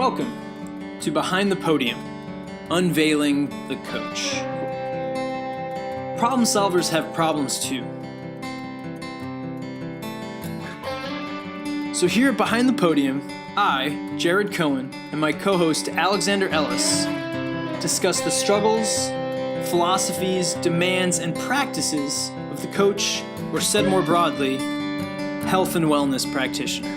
Welcome to Behind the Podium, Unveiling the Coach. Problem solvers have problems too. So here at Behind the Podium, I, Jared Cohen, and my co-host Alexander Ellis discuss the struggles, philosophies, demands, and practices of the coach, or said more broadly, health and wellness practitioner.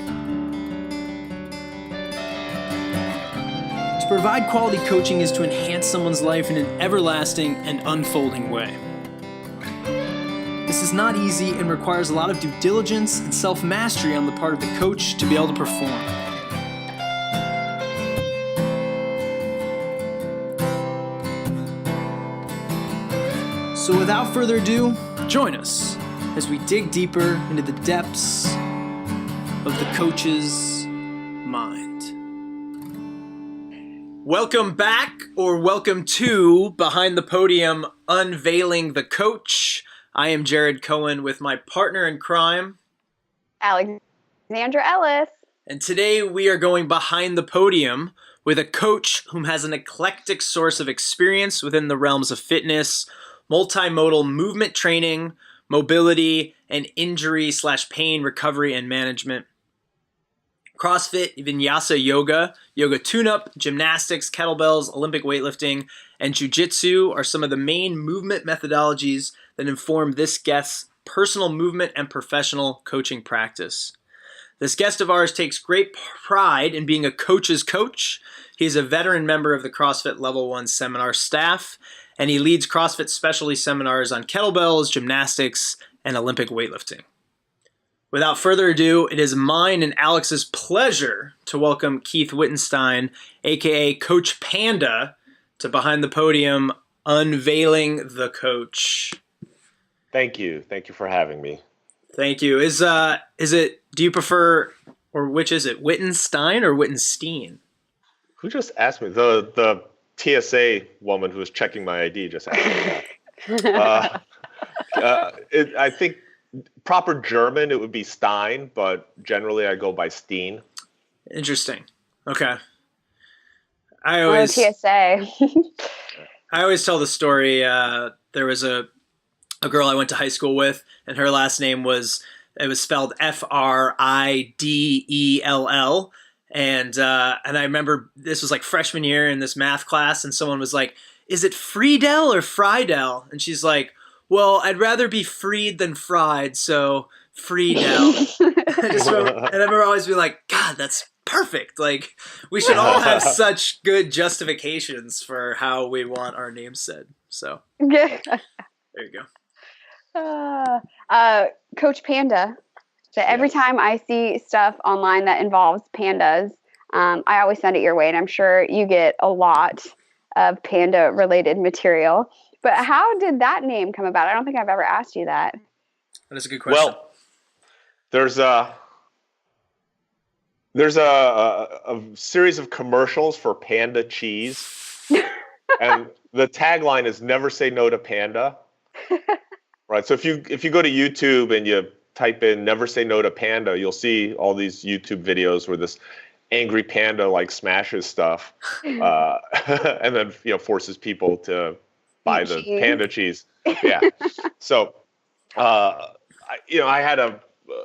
To provide quality coaching is to enhance someone's life in an everlasting and unfolding way. This is not easy and requires a lot of due diligence and self-mastery on the part of the coach to be able to perform. So without further ado, join us as we dig deeper into the depths of the coach's mind. Welcome back, or welcome to Behind the Podium, Unveiling the Coach. I am Jared Cohen with my partner in crime, Alexander Ellis. And today we are going behind the podium with a coach whom has an eclectic source of experience within the realms of fitness, multi-modal movement training, mobility, and injury/pain recovery and management. CrossFit, vinyasa yoga, yoga tune-up, gymnastics, kettlebells, Olympic weightlifting, and Jiu Jitsu are some of the main movement methodologies that inform this guest's personal movement and professional coaching practice. This guest of ours takes great pride in being a coach's coach. He is a veteran member of the CrossFit Level 1 seminar staff, and he leads CrossFit specialty seminars on kettlebells, gymnastics, and Olympic weightlifting. Without further ado, it is mine and Alex's pleasure to welcome Keith Wittenstein, aka Coach Panda, to Behind the Podium, Unveiling the Coach. Thank you. Thank you for having me. Thank you. Is it, do you prefer, or which is it, Wittenstein or Wittenstein? Who just asked me? The TSA woman who was checking my ID just asked me that. I think proper German, it would be Stein, but generally I go by Steen. Interesting. Okay. TSA. I always tell the story. There was a girl I went to high school with, and her last name was spelled Fridell. And I remember this was like freshman year in this math class, and someone was like, "Is it Friedel or Friedel?" And she's like, "Well, I'd rather be freed than fried, so Friedel." And I remember always being like, God, that's perfect. Like, we should all have such good justifications for how we want our names said. So there you go. Coach Panda. So every time I see stuff online that involves pandas, I always send it your way, and I'm sure you get a lot of panda-related material. But how did that name come about? I don't think I've ever asked you that. That is a good question. Well, there's a series of commercials for Panda cheese, and the tagline is "Never say no to Panda." Right. So if you go to YouTube and you type in "Never say no to Panda," you'll see all these YouTube videos where this angry panda like smashes stuff, and then forces people to buy the Panda cheese. Yeah. So, I had a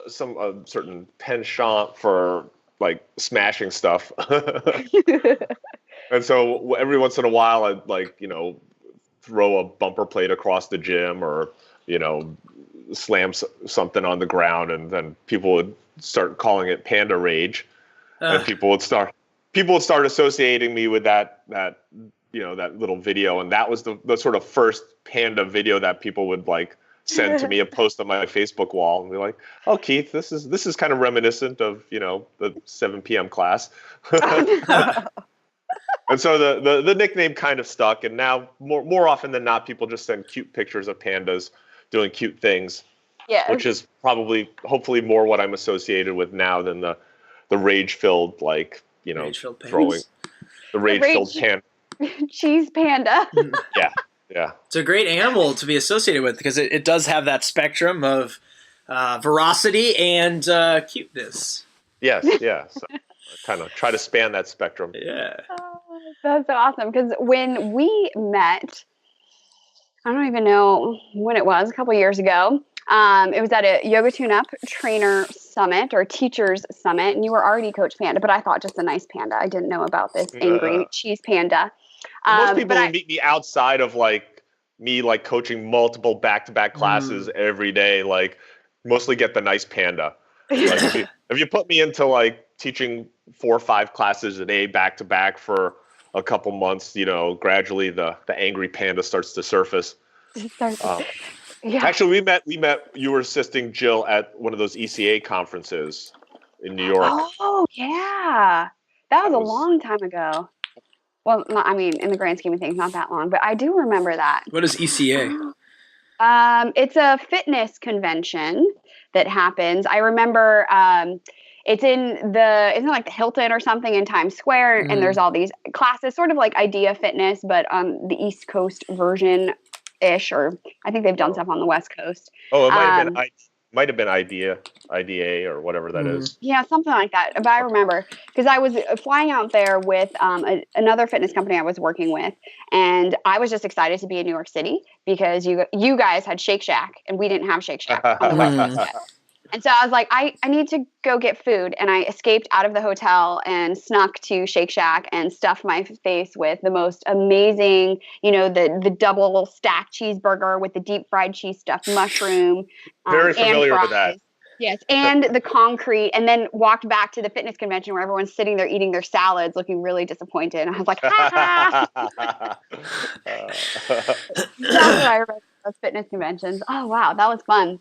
certain penchant for like smashing stuff. And so every once in a while I'd throw a bumper plate across the gym, or, slam something on the ground, and then people would start calling it Panda Rage. And people would start associating me with that little video, and that was the sort of first Panda video that people would send to me and post on my Facebook wall, and be like, "Oh, Keith, this is kind of reminiscent of the 7 p.m. class." And so the nickname kind of stuck, and now more often than not, people just send cute pictures of pandas doing cute things, which is hopefully more what I'm associated with now than the rage-filled throwing the rage-filled panda. Cheese panda. Yeah. It's a great animal to be associated with, because it does have that spectrum of veracity and cuteness. Yes, yeah. kind of try to span that spectrum. Yeah. Oh, that's awesome. Because when we met, I don't even know when it was, a couple years ago. It was at a Yoga Tune-Up Trainer Summit or Teachers Summit, and you were already Coach Panda, but I thought just a nice panda. I didn't know about this angry cheese panda. Most people who meet me outside of like me, like coaching multiple back-to-back classes every day, like mostly get the nice panda. Like if you put me into like teaching 4 or 5 classes a day back-to-back for a couple months, you know, gradually the angry panda starts to surface. Yeah. Actually, we met. You were assisting Jill at one of those ECA conferences in New York. Oh, yeah. That was a long time ago. Well, I mean, in the grand scheme of things, not that long, but I do remember that. What is ECA? It's a fitness convention that happens. I remember it's in like the Hilton or something in Times Square, and there's all these classes, sort of like Idea Fitness, but on the East Coast version ish, or I think they've done stuff on the West Coast. Oh, it might have been IDA or whatever that is. Yeah, something like that. But I remember because I was flying out there with another fitness company I was working with, and I was just excited to be in New York City because you guys had Shake Shack and we didn't have Shake Shack on the West Coast yet. And so I was like, I need to go get food. And I escaped out of the hotel and snuck to Shake Shack and stuffed my face with the most amazing, you know, the double stacked cheeseburger with the deep fried cheese stuffed mushroom. Very familiar with that. Yes, and the concrete, and then walked back to the fitness convention where everyone's sitting there eating their salads looking really disappointed. And I was like, ha ha. That's what I remember those fitness conventions. Oh, wow, that was fun.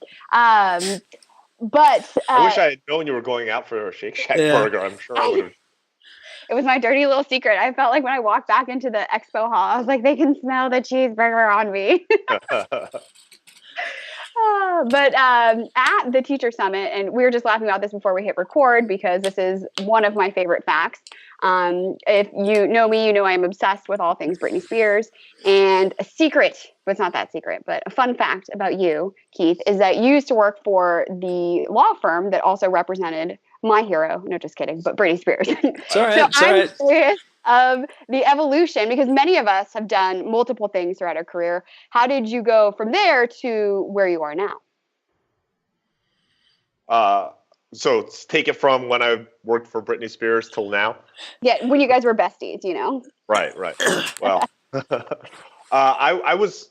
But I wish I had known you were going out for a Shake Shack burger. I'm sure I would have. It was my dirty little secret. I felt like when I walked back into the expo hall, I was like, they can smell the cheeseburger on me. But at the Teacher Summit, and we were just laughing about this before we hit record because this is one of my favorite facts. If you know me, you know I'm obsessed with all things Britney Spears. And a secret, but it's not that secret, but a fun fact about you, Keith, is that you used to work for the law firm that also represented my hero. No, just kidding, but Britney Spears. It's all right. So it's all I'm right. curious of the evolution, because many of us have done multiple things throughout our career. How did you go from there to where you are now? So take it from when I worked for Britney Spears till now. Yeah, when you guys were besties, you know. Right. Well, I was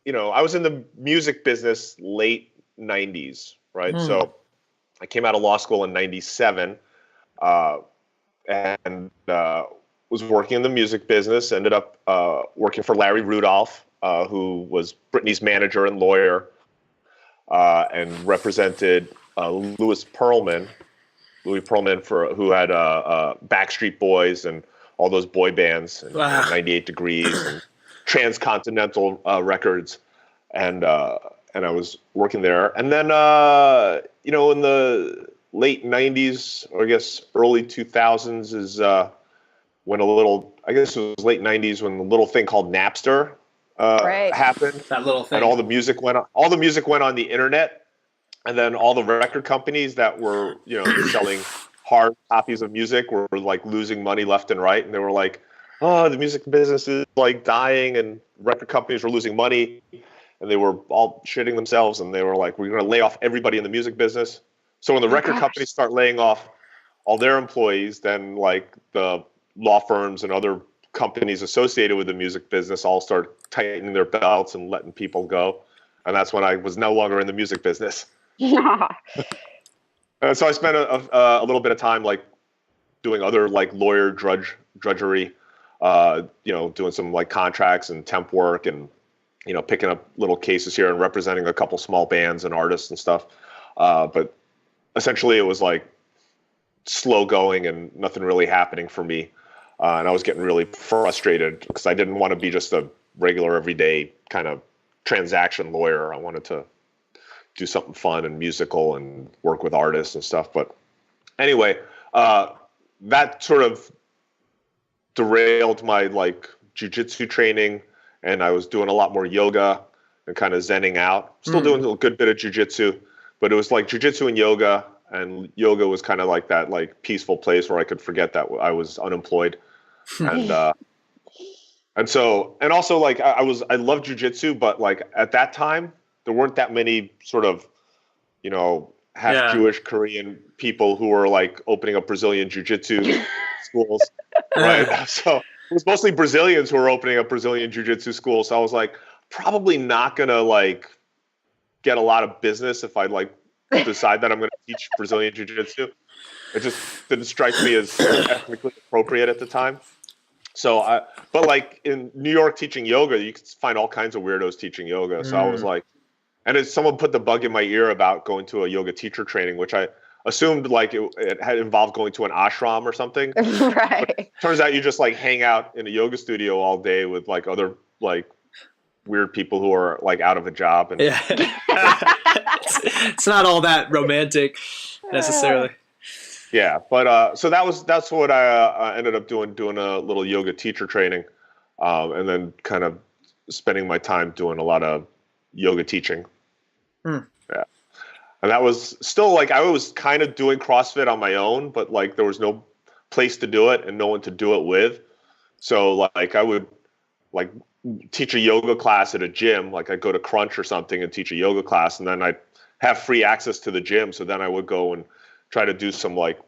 in the music business late 90s, right? So I came out of law school in 97 and was working in the music business, ended up working for Larry Rudolph, who was Britney's manager and lawyer, and represented Louis Pearlman, who had Backstreet Boys and all those boy bands, and 98 Degrees and Transcontinental Records, and I was working there. And then in the late 90s, or I guess early 2000s is when I guess it was late 90s when the little thing called Napster happened. That little thing. And all the music went on the internet. And then all the record companies that were, selling hard copies of music were like losing money left and right. And they were like, oh, the music business is like dying and record companies were losing money. And they were all shitting themselves. And they were like, we're going to lay off everybody in the music business. So when the record companies start laying off all their employees, then like the law firms and other companies associated with the music business all start tightening their belts and letting people go. And that's when I was no longer in the music business. And so I spent a little bit of time like doing other like lawyer drudgery, doing some like contracts and temp work and, picking up little cases here and representing a couple small bands and artists and stuff. But essentially it was like slow going and nothing really happening for me. And I was getting really frustrated because I didn't want to be just a regular everyday kind of transaction lawyer. I wanted to do something fun and musical and work with artists and stuff. But anyway, that sort of derailed my like jiu-jitsu training, and I was doing a lot more yoga and kind of zenning out. Still doing a good bit of jiu-jitsu, but it was like jiu-jitsu and yoga. and yoga was kind of like that, like peaceful place where I could forget that I was unemployed. And so, and also like I love jujitsu, but like at that time there weren't that many sort of, half Jewish Korean people who were like opening up Brazilian jiu-jitsu schools, right? So it was mostly Brazilians who were opening up Brazilian jiu-jitsu schools. So I was like, probably not gonna like get a lot of business if I like decide that I'm gonna teach Brazilian jiu-jitsu. It just didn't strike me as ethnically appropriate at the time. So but like in New York teaching yoga, you can find all kinds of weirdos teaching yoga. So I was like, and as someone put the bug in my ear about going to a yoga teacher training, which I assumed like it had involved going to an ashram or something. Right. But turns out you just like hang out in a yoga studio all day with like other like weird people who are like out of a job. And it's not all that romantic necessarily. Yeah, but so that's what I ended up doing a little yoga teacher training, and then kind of spending my time doing a lot of yoga teaching. Yeah, and that was still like I was kind of doing CrossFit on my own, but like there was no place to do it and no one to do it with. So like I would like teach a yoga class at a gym, like I'd go to Crunch or something and teach a yoga class, and then I'd have free access to the gym. So then I would go and try to do some like,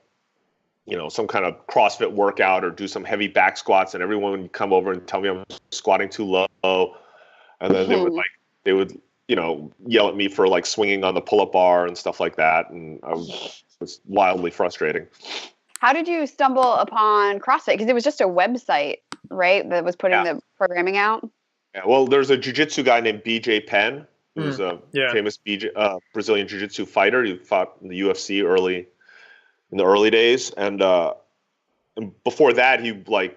some kind of CrossFit workout or do some heavy back squats, and everyone would come over and tell me I'm squatting too low. And then they would yell at me for like swinging on the pull-up bar and stuff like that. And it was wildly frustrating. How did you stumble upon CrossFit? Because it was just a website, right, that was putting the programming out? Yeah, well, there's a jiu-jitsu guy named BJ Penn, who's a famous Brazilian jiu-jitsu fighter. He fought in the UFC in the early days, and before that, he was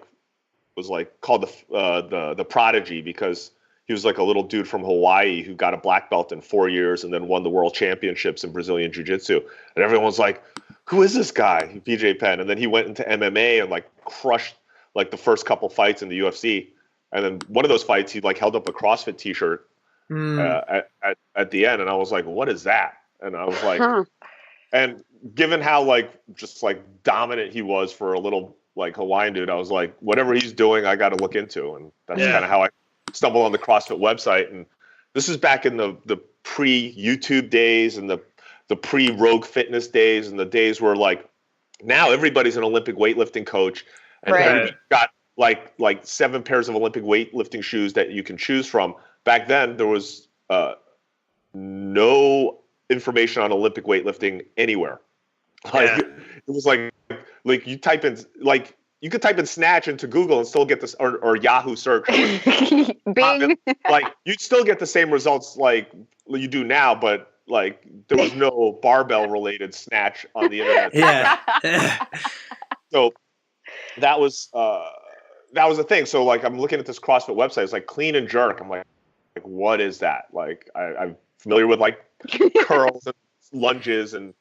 called the Prodigy because he was like a little dude from Hawaii who got a black belt in 4 years and then won the world championships in Brazilian jiu-jitsu. And everyone's like, who is this guy, BJ Penn? And then he went into MMA and like crushed like the first couple fights in the UFC. And then one of those fights, he like held up a CrossFit T-shirt at the end, and I was like, what is that? And I was like, and given how like just like dominant he was for a little like Hawaiian dude, I was like, whatever he's doing, I got to look into. And that's kind of how I stumbled on the CrossFit website. And this is back in the pre-YouTube days and the pre-Rogue Fitness days, and the days where like now everybody's an Olympic weightlifting coach, and everybody's got like 7 pairs of Olympic weightlifting shoes that you can choose from. Back then, there was no information on Olympic weightlifting anywing. It was like you type in you could type in snatch into Google and still get this, or Yahoo search. Bing. Like you'd still get the same results like you do now, but like there was no barbell related snatch on the internet. Yeah. So that was the thing. So like I'm looking at this CrossFit website. It's like clean and jerk. I'm like what is that? Like I'm familiar with like curls and lunges and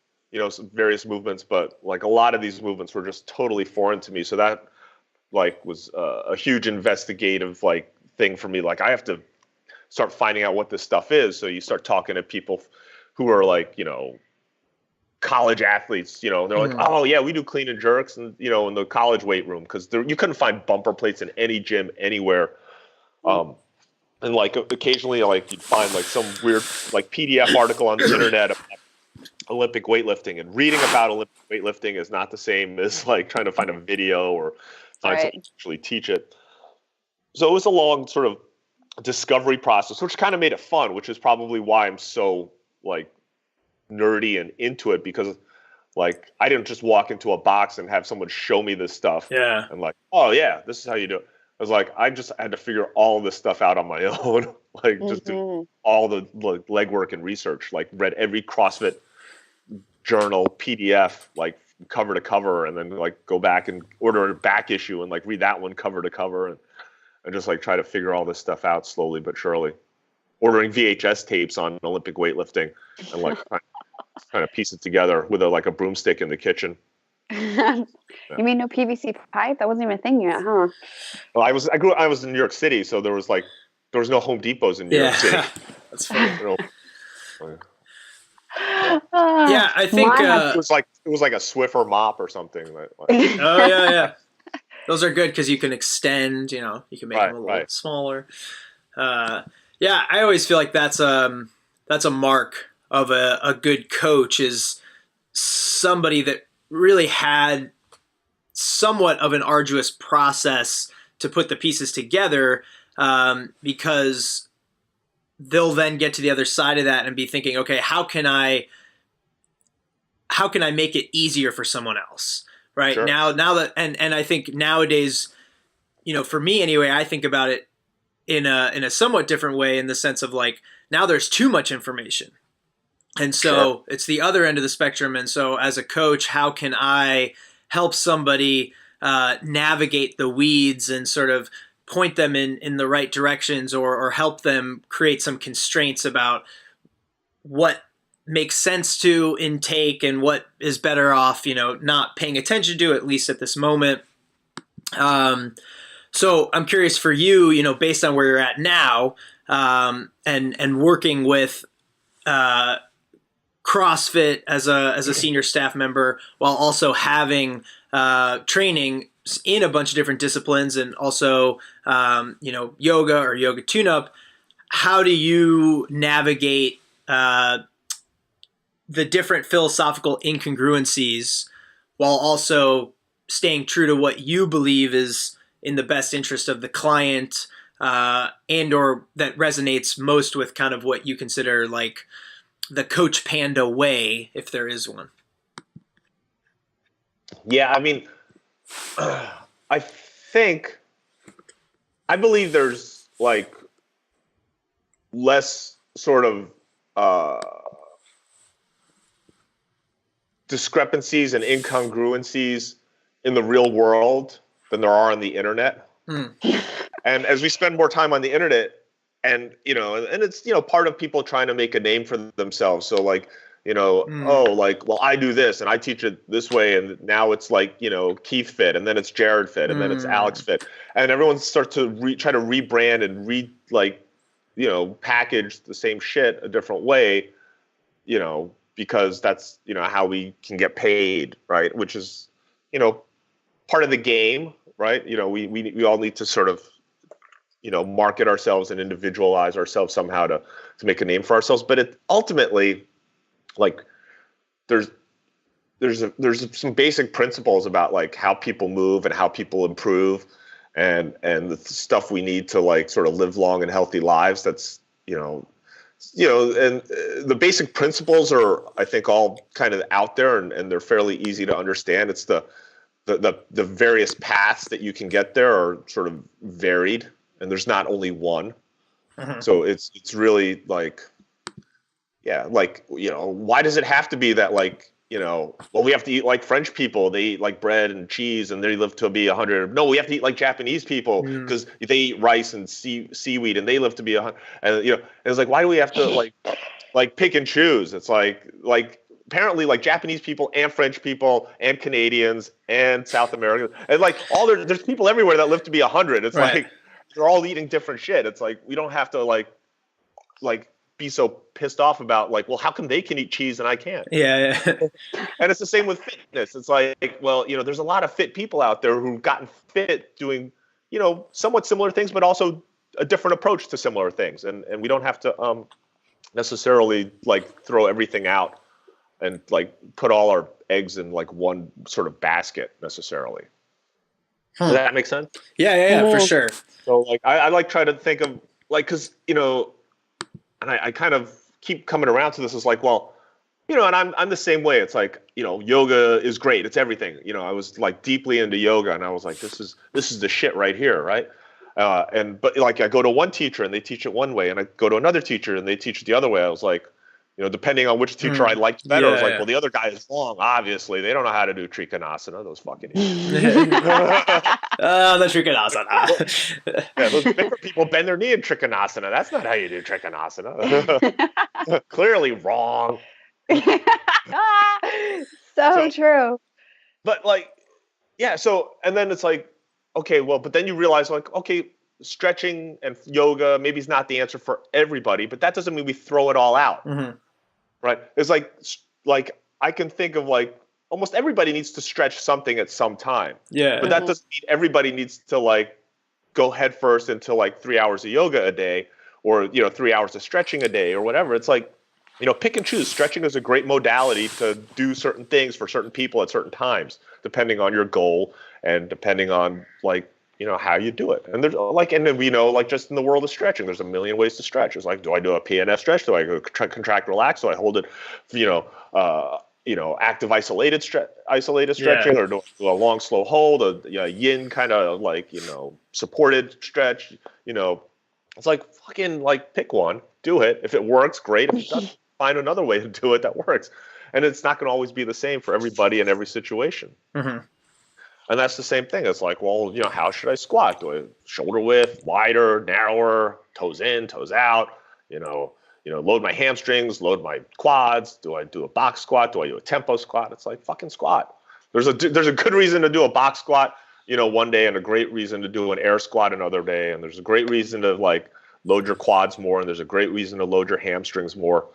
some various movements, but like a lot of these movements were just totally foreign to me. So that like was a huge investigative like thing for me. Like I have to start finding out what this stuff is. So you start talking to people who are like college athletes. They're like, oh yeah, we do clean and jerks and in the college weight room, because you couldn't find bumper plates in any gym anywhere. And like occasionally like you'd find like some weird like PDF article on the internet about Olympic weightlifting, and reading about Olympic weightlifting is not the same as like trying to find a video or find someone to actually teach it. So it was a long sort of discovery process, which kind of made it fun, which is probably why I'm so like nerdy and into it, because like I didn't just walk into a box and have someone show me this stuff. Yeah. And like, oh yeah, this is how you do it. I was like, I just had to figure all this stuff out on my own, like just do all the legwork and research, like read every CrossFit journal PDF, like cover to cover, and then like go back and order a back issue and like read that one cover to cover, and just like try to figure all this stuff out slowly but surely. Ordering VHS tapes on Olympic weightlifting and like trying to piece it together with a broomstick in the kitchen. You mean no PVC pipe? That wasn't even a thing yet, huh? Well, I was in New York City, so there was no Home Depots in New York City. That's funny. Yeah, I think. My It was like a Swiffer mop or something. Oh yeah. Those are good because you can extend. You can make them a little Right. smaller. Yeah, I always feel like that's a mark of a good coach is somebody that really had somewhat of an arduous process to put the pieces together, because they'll then get to the other side of that and be thinking, okay, how can I make it easier for someone else? Right. Sure. Now that, and I think nowadays, for me anyway, I think about it in a somewhat different way, in the sense of like, now there's too much information. And so it's the other end of the spectrum. And so as a coach, how can I help somebody navigate the weeds and sort of point them in the right directions, or help them create some constraints about what makes sense to intake and what is better off, not paying attention to, at least at this moment. So I'm curious for you, based on where you're at now, and working with CrossFit as a senior staff member, while also having training in a bunch of different disciplines, and also yoga or yoga tune-up. How do you navigate the different philosophical incongruencies while also staying true to what you believe is in the best interest of the client, and or that resonates most with kind of what you consider like the Coach Panda way, if there is one? Yeah, I mean, I believe there's like less sort of discrepancies and incongruencies in the real world than there are on the internet. And as we spend more time on the internet, and it's part of people trying to make a name for themselves. So like, well, I do this and I teach it this way, and now it's like Keith Fit, and then it's Jared Fit, and then it's Alex Fit, and everyone starts to try to rebrand and package the same shit a different way, because that's how we can get paid, right? Which is part of the game, right? We all need to sort of market ourselves and individualize ourselves somehow to make a name for ourselves. But it ultimately, like, there's some basic principles about like how people move and how people improve, and the stuff we need to like sort of live long and healthy lives. That's and the basic principles are, I think, all kind of out there, and they're fairly easy to understand. It's the various paths that you can get there are sort of varied, and there's not only one. So it's really like, yeah, like, why does it have to be that like, well, we have to eat like French people, they eat like bread and cheese and they live to be 100. No, we have to eat like Japanese people because they eat rice and seaweed and they live to be 100. And it's like, why do we have to like pick and choose? It's like apparently like Japanese people and French people and Canadians and South Americans, and like there's people everywhere that live to be 100. It's right. Like they're all eating different shit. It's like we don't have to like be so pissed off about like, well, how come they can eat cheese and I can't? Yeah. And it's the same with fitness. It's like, well, there's a lot of fit people out there who've gotten fit doing, somewhat similar things, but also a different approach to similar things. And we don't have to necessarily like throw everything out and like put all our eggs in like one sort of basket necessarily. Does that make sense? Yeah, for sure. So like, I like try to think of like, cause and I kind of keep coming around to this. It's like, well, and I'm the same way. It's like, yoga is great. It's everything. I was like deeply into yoga, and I was like, this is the shit right here, right? But like I go to one teacher and they teach it one way, and I go to another teacher and they teach it the other way. I was like, depending on which teacher I liked better, I was like, well, the other guy is wrong. Obviously, they don't know how to do Trikonasana. Those fucking idiots. The Trikonasana. Yeah, those bigger people bend their knee in Trikonasana. That's not how you do Trikonasana. Clearly wrong. So true. But like, yeah. So, and then it's like, okay, well, but then you realize like, okay, stretching and yoga maybe is not the answer for everybody, but that doesn't mean we throw it all out. right? It's like I can think of like almost everybody needs to stretch something at some time. Yeah. But that doesn't mean everybody needs to like go head first into like 3 hours of yoga a day, or 3 hours of stretching a day or whatever. It's like, pick and choose. Stretching is a great modality to do certain things for certain people at certain times, depending on your goal and depending on like, how you do it. And there's like, and then we know, like just in the world of stretching, there's a million ways to stretch. It's like, do I do a PNF stretch? Do I go contract, relax? Do I hold it, active isolated stretching, or do I do a long, slow hold, a yin kind of like, supported stretch, it's like fucking like pick one, do it. If it works, great. If it doesn't, find another way to do it that works. And it's not going to always be the same for everybody in every situation. Mm-hmm. And that's the same thing. It's like, well, how should I squat? Do I shoulder width, wider, narrower, toes in, toes out? Load my hamstrings, load my quads. Do I do a box squat? Do I do a tempo squat? It's like fucking squat. There's a good reason to do a box squat, one day, and a great reason to do an air squat another day. And there's a great reason to like load your quads more, and there's a great reason to load your hamstrings more.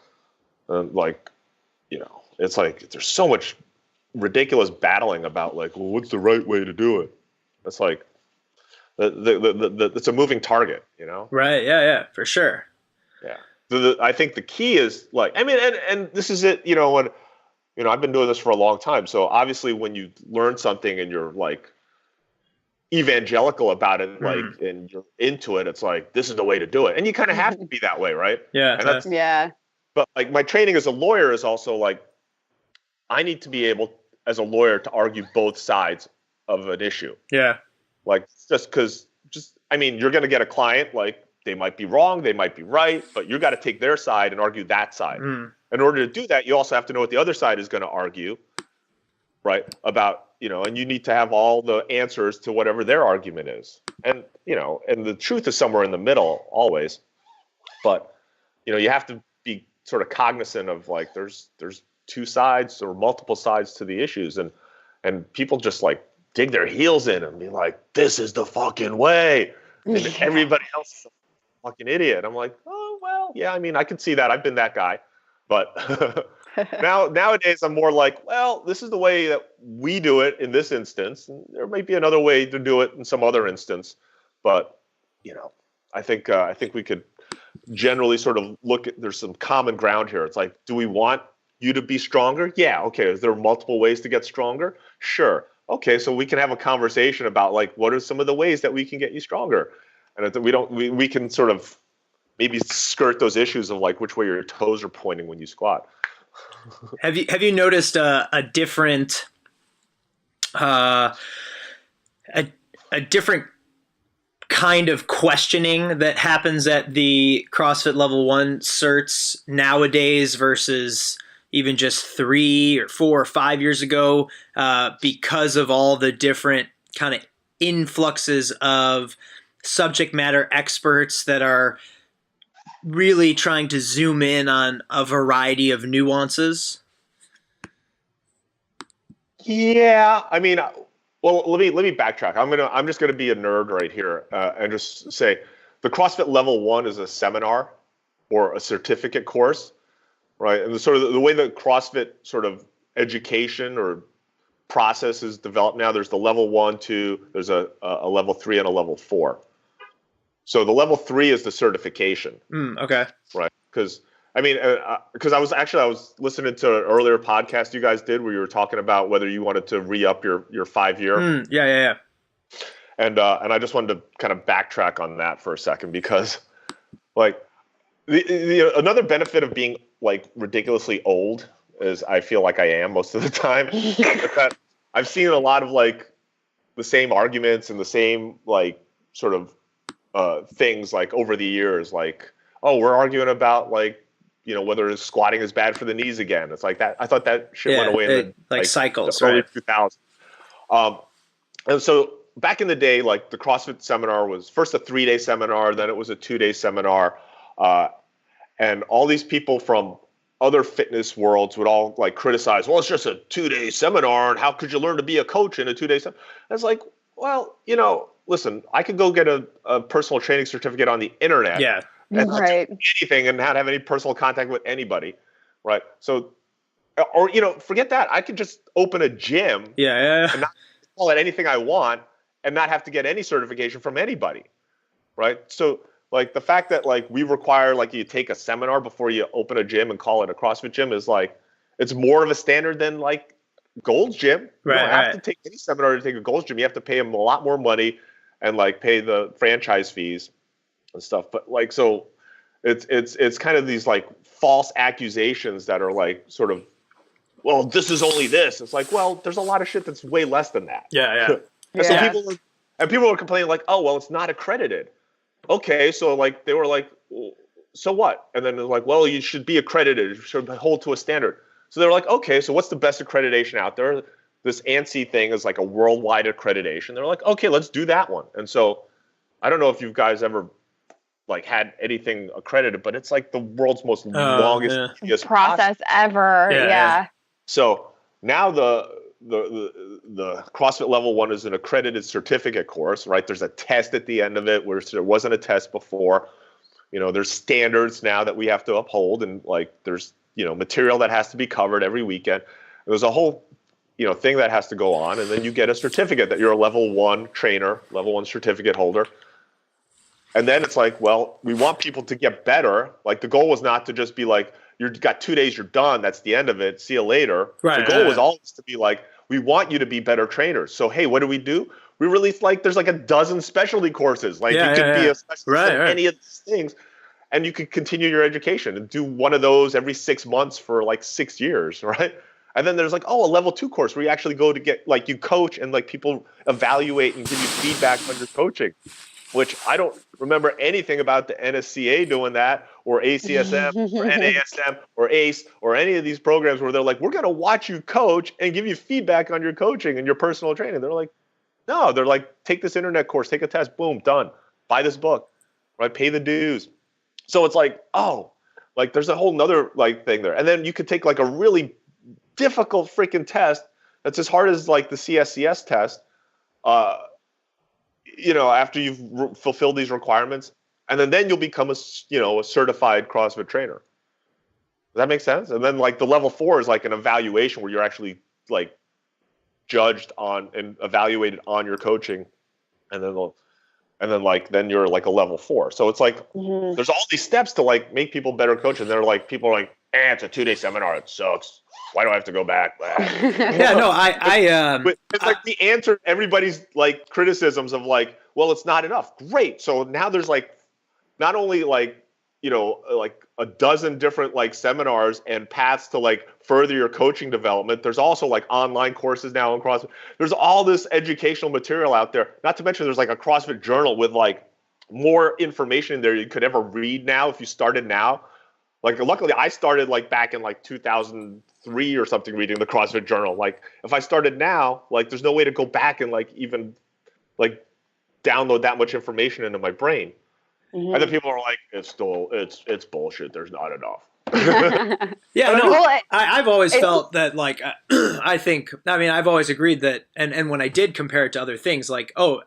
It's like there's so much ridiculous battling about like, well, what's the right way to do it? It's like it's a moving target, Right. Yeah, for sure. Yeah. I think the key is like, I mean, and this is it, when, I've been doing this for a long time. So obviously when you learn something and you're like evangelical about it, like, and you're into it, it's like, this is the way to do it. And you kind of have to be that way. Right. Yeah. And that's, yeah. But like my training as a lawyer is also like, I need to be able as a lawyer to argue both sides of an issue. Yeah. Like you're going to get a client, like they might be wrong, they might be right, but you got to take their side and argue that side. In order to do that, you also have to know what the other side is going to argue, right? About, and you need to have all the answers to whatever their argument is. And, and the truth is somewhere in the middle always. But, you have to be sort of cognizant of like, there's two sides or multiple sides to the issues. And people just like dig their heels in and be like, this is the fucking way. And everybody else is a fucking idiot. I'm like, oh, well, yeah, I mean, I can see that. I've been that guy. But nowadays I'm more like, well, this is the way that we do it in this instance. And there might be another way to do it in some other instance. But, I think we could generally sort of look at, there's some common ground here. It's like, do we want you to be stronger? Yeah. Okay. Is there multiple ways to get stronger? Sure. Okay. So we can have a conversation about like, what are some of the ways that we can get you stronger? And we can sort of maybe skirt those issues of like which way your toes are pointing when you squat. Have you noticed a different a different kind of questioning that happens at the CrossFit Level 1 certs nowadays versus even just 3 or 4 or 5 years ago, because of all the different kind of influxes of subject matter experts that are really trying to zoom in on a variety of nuances? Yeah, I mean, well, let me backtrack. I'm just gonna be a nerd right here and just say the CrossFit Level 1 is a seminar or a certificate course, right? And the way that CrossFit sort of education or process is developed now, there's the Level 1, 2, there's a Level 3 and a Level 4. So the Level 3 is the certification. Okay. Right. Because I was listening to an earlier podcast you guys did where you were talking about whether you wanted to re-up your 5 year. Yeah. And I just wanted to kind of backtrack on that for a second because like another benefit of being like ridiculously old is I feel like I am most of the time. That I've seen a lot of like the same arguments and the same like sort of things like over the years, like, oh, we're arguing about like, whether squatting is bad for the knees again. It's like that. I thought that shit went away in the cycles, the early right? 2000s. And so back in the day, like the CrossFit seminar was first a 3-day seminar, then it was a 2-day seminar. And all these people from other fitness worlds would all like criticize, well, it's just a 2-day seminar. And how could you learn to be a coach in a 2-day seminar? It's like, well, listen, I could go get a personal training certificate on the internet. Yeah. And right. anything and not have any personal contact with anybody. right? So, or, forget that. I could just open a gym and not call it anything I want and not have to get any certification from anybody, right? So like the fact that like we require like you take a seminar before you open a gym and call it a CrossFit gym is like, it's more of a standard than like Gold's Gym. You don't have to take any seminar to take a Gold's Gym. You have to pay them a lot more money and like pay the franchise fees and stuff. But like, so it's kind of these like false accusations that are like sort of, well, this is only this. It's like, well, there's a lot of shit that's way less than that. And so people were complaining like, oh, well, it's not accredited. Okay, so like they were like, well, so what? And then they're like, well, you should be accredited. You should hold to a standard. So they're like, okay, so what's the best accreditation out there? This ANSI thing is like a worldwide accreditation. They're like, okay, let's do that one. And so I don't know if you guys ever like had anything accredited, but it's like the world's most longest process ever. Yeah. So now the CrossFit Level 1 is an accredited certificate course, right? There's a test at the end of it where there wasn't a test before. There's standards now that we have to uphold, and like there's material that has to be covered every weekend. There's a whole thing that has to go on, and then you get a certificate that you're a level 1 trainer, level 1 certificate holder. And then it's like, well, we want people to get better. Like the goal was not to just be like, you've got 2 days, you're done. That's the end of it. See you later. The goal was always to be like, we want you to be better trainers. So, hey, what do? We release there's like a dozen specialty courses. Like you could be a specialist in any of these things, and you could continue your education and do one of those every 6 months for like 6 years, right? And then there's like, a level 2 course where you actually go to get like you coach and like people evaluate and give you feedback on your coaching, which I don't remember anything about the NSCA doing that, or ACSM or NASM or ACE or any of these programs where they're like, we're going to watch you coach and give you feedback on your coaching and your personal training. They're like, no, they're like, take this internet course, take a test, boom, done. Buy this book, right? Pay the dues. So it's like, like there's a whole nother like thing there. And then you could take like a really difficult freaking test that's as hard as like the CSCS test, after you've fulfilled these requirements, and then you'll become a certified CrossFit trainer. Does that make sense? And then like the level 4 is like an evaluation where you're actually like judged on and evaluated on your coaching, and then you're like a level 4. So it's like there's all these steps to like make people better coach, and they're like, people are like, it's a 2-day seminar, it sucks. Why do I have to go back? But it's like the answer to everybody's like criticisms of like, well, it's not enough. Great. So now there's like not only like like a dozen different like seminars and paths to like further your coaching development. There's also like online courses now on CrossFit. There's all this educational material out there. Not to mention there's like a CrossFit journal with like more information in there you could ever read now if you started now. Like luckily I started like back in like 2003 or something reading the CrossFit journal. Like if I started now, like there's no way to go back and like even like download that much information into my brain. And then people are like, it's bullshit. There's not enough. I've always felt that like, I've always agreed that, and when I did compare it to other things, like, I'm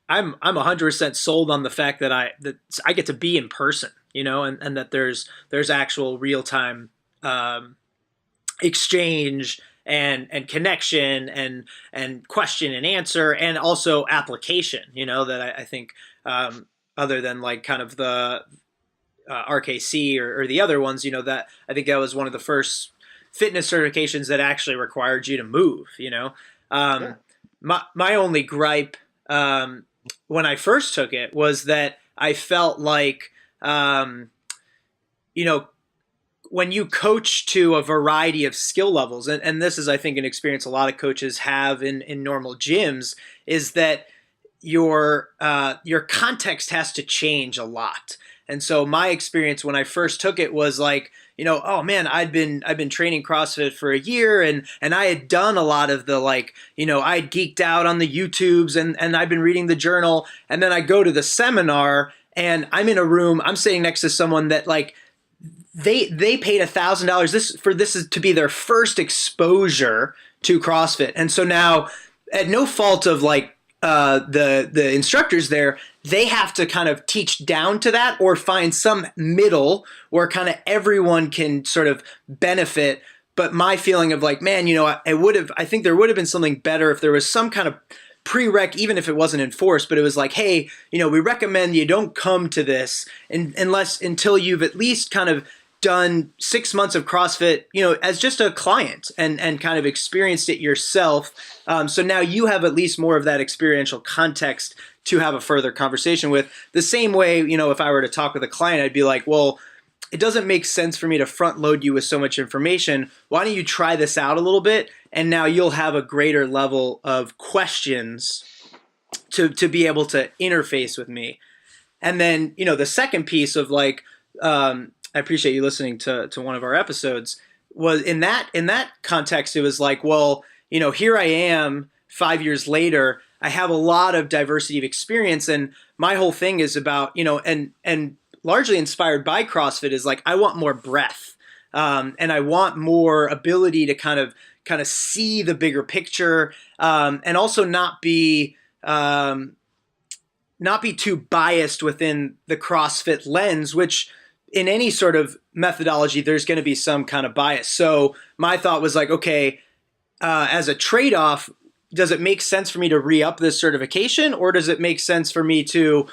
100% sold on the fact that I get to be in person, and that there's actual real time exchange and connection and question and answer, and also application, that I think, other than like kind of the RKC or the other ones, that I think that was one of the first fitness certifications that actually required you to move, My only gripe when I first took it was that I felt like, when you coach to a variety of skill levels, and this is, I think, an experience a lot of coaches have in normal gyms, is that your context has to change a lot. And so my experience when I first took it was like, oh man, I'd been training CrossFit for a year, and I had done a lot of the like, I'd geeked out on the YouTubes and I'd been reading the journal, and then I go to the seminar and I'm in a room, I'm sitting next to someone that like they paid $1,000 this is to be their first exposure to CrossFit. And so now, at no fault of like the instructors there, they have to kind of teach down to that or find some middle where kind of everyone can sort of benefit. But my feeling of like, man, I think there would have been something better if there was some kind of prereq, even if it wasn't enforced, but it was like, hey, we recommend you don't come to this until you've at least kind of done 6 months of CrossFit, as just a client and kind of experienced it yourself. So now you have at least more of that experiential context to have a further conversation with. The same way, if I were to talk with a client, I'd be like, well, it doesn't make sense for me to front load you with so much information. Why don't you try this out a little bit? And now you'll have a greater level of questions to be able to interface with me. And then, the second piece of like, I appreciate you listening to one of our episodes, was in that context, it was like, well, here I am 5 years later, I have a lot of diversity of experience. And my whole thing is about, and largely inspired by CrossFit is like, I want more breadth. And I want more ability to kind of see the bigger picture, and also not be too biased within the CrossFit lens, which in any sort of methodology, there's going to be some kind of bias. So my thought was like, okay, as a trade-off, does it make sense for me to re-up this certification, or does it make sense for me to,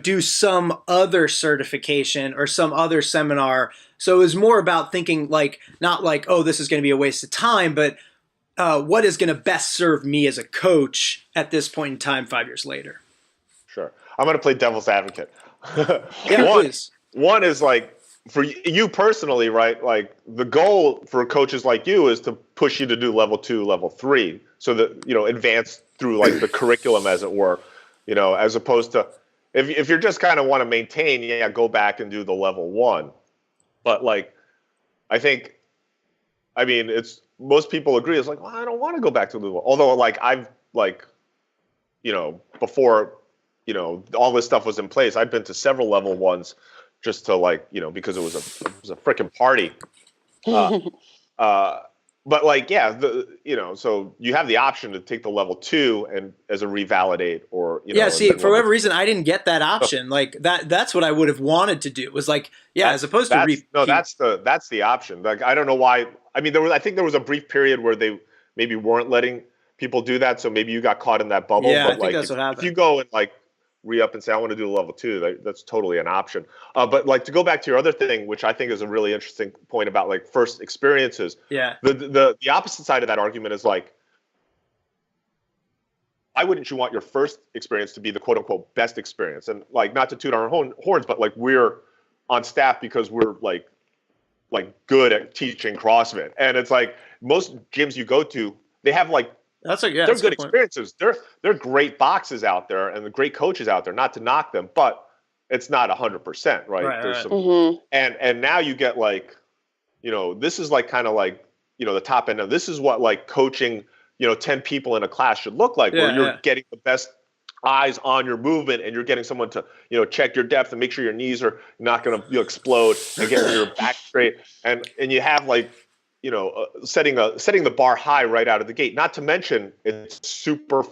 do some other certification or some other seminar? So it was more about thinking like, not like, oh, this is going to be a waste of time, but what is going to best serve me as a coach at this point in time 5 years later? Sure. I'm going to play devil's advocate. Yeah, please. One is like, for you personally, right? Like the goal for coaches like you is to push you to do level 2, level 3, so that, advance through like the curriculum, as it were, as opposed to if you're just kind of want to maintain, go back and do the level 1. But like, it's most people agree. It's like, well, I don't want to go back to the, although like I've like, before, all this stuff was in place, I've been to several level 1s just to like, because it was a freaking party. But like, yeah, so you have the option to take the level 2 and as a revalidate, or, yeah, see, for whatever reason, I didn't get that option. Like that's what I would have wanted to do, was like, yeah, as opposed to repeat. No, that's the option. Like, I don't know why. I mean, I think there was a brief period where they maybe weren't letting people do that. So maybe you got caught in that bubble. Yeah, but I think like, that's what happened. If you go and like re-up and say, I want to do level 2, that's totally an option. But like, to go back to your other thing, which I think is a really interesting point about like first experiences. Yeah. The opposite side of that argument is like, why wouldn't you want your first experience to be the quote unquote best experience? And like, not to toot our own horns, but like, we're on staff because we're like good at teaching CrossFit. And it's like, most gyms you go to, they have like, they're good experiences. They're great boxes out there and the great coaches out there, not to knock them, but it's not 100%, right? There's some, and now you get like, this is like kind of like, the top end of, this is what like coaching, 10 people in a class should look like, where you're getting the best eyes on your movement, and you're getting someone to, check your depth and make sure your knees are not going to explode, and get your back straight. And you have like, setting the bar high right out of the gate. Not to mention, it's super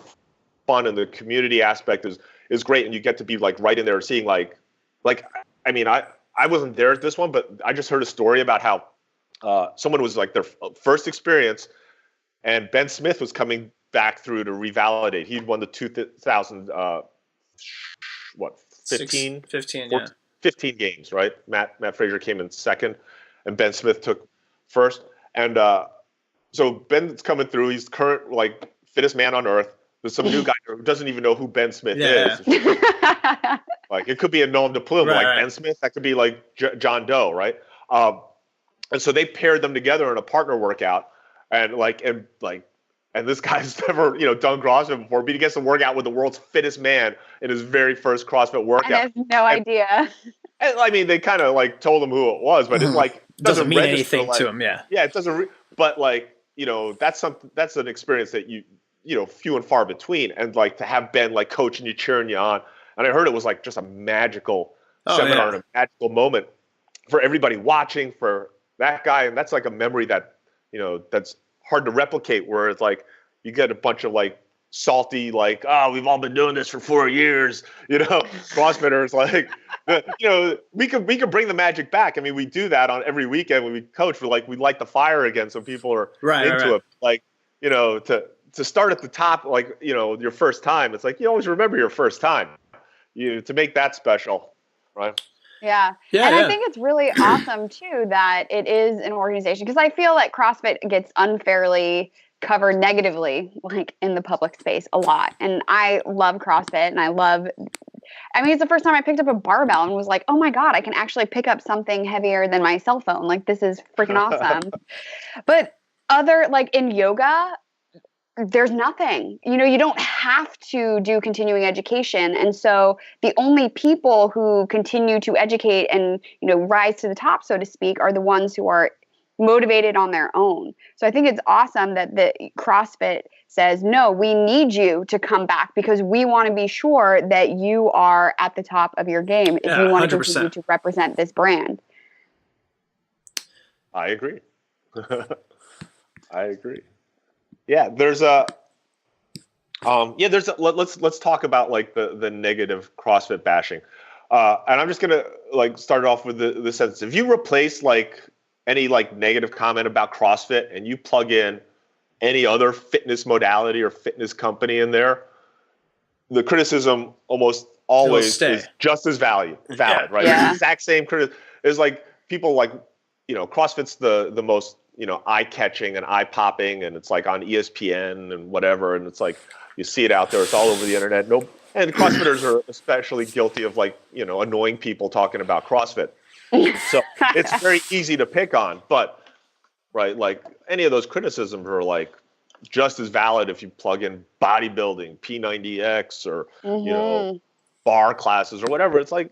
fun, and the community aspect is great, and you get to be like right in there seeing like I mean, I wasn't there at this one, but I just heard a story about how someone was like their first experience, and Ben Smith was coming back through to revalidate. He'd won the 2000 15 games, right? Matt Frazier came in second, and Ben Smith took first. And so Ben's coming through. He's the current like fittest man on earth. There's some new guy who doesn't even know who Ben Smith is. Like, it could be a nom de plume, like Ben Smith. That could be like John Doe, right? And so they paired them together in a partner workout, and this guy's never done CrossFit before, but he gets to work out with the world's fittest man in his very first CrossFit workout. I have no idea. And I mean, they kind of like told him who it was, but it like doesn't mean anything to him. Yeah, it doesn't. But like, that's something. That's an experience that few and far between. And like, to have Ben like coaching you, cheering you on, and I heard it was like just a magical seminar and a magical moment for everybody watching, for that guy, and that's like a memory that that's hard to replicate. Where it's like, you get a bunch of like salty, like, oh, we've all been doing this for 4 years, CrossFitters, like, we could bring the magic back. I mean, we do that on every weekend when we coach. We light the fire again, so people are into it. Like, to start at the top, like, your first time, it's like, you always remember your first time, to make that special, right? Yeah. I think it's really awesome too that it is an organization, because I feel like CrossFit gets unfairly covered negatively, like in the public space a lot. And I love CrossFit, and it's the first time I picked up a barbell and was like, oh my God, I can actually pick up something heavier than my cell phone. Like, this is freaking awesome. But like in yoga, there's nothing, you don't have to do continuing education. And so the only people who continue to educate and, rise to the top, so to speak, are the ones who are motivated on their own. So I think it's awesome that the CrossFit says, no, we need you to come back, because we want to be sure that you are at the top of your game if you want to 100%. continue to represent this brand. I agree. I agree. Yeah, let's talk about like the negative CrossFit bashing. And I'm just gonna like start off with the sentence. If you replace like any like negative comment about CrossFit and you plug in any other fitness modality or fitness company in there, the criticism almost always is just as valid, right? Yeah. The exact same criticism is like people like, CrossFit's the most, eye-catching and eye-popping, and it's like on ESPN and whatever, and it's like you see it out there, it's all over the internet. And CrossFitters are especially guilty of like, annoying people talking about CrossFit. So it's very easy to pick on, but right, like any of those criticisms are like just as valid if you plug in bodybuilding, P90X, or bar classes or whatever. It's like,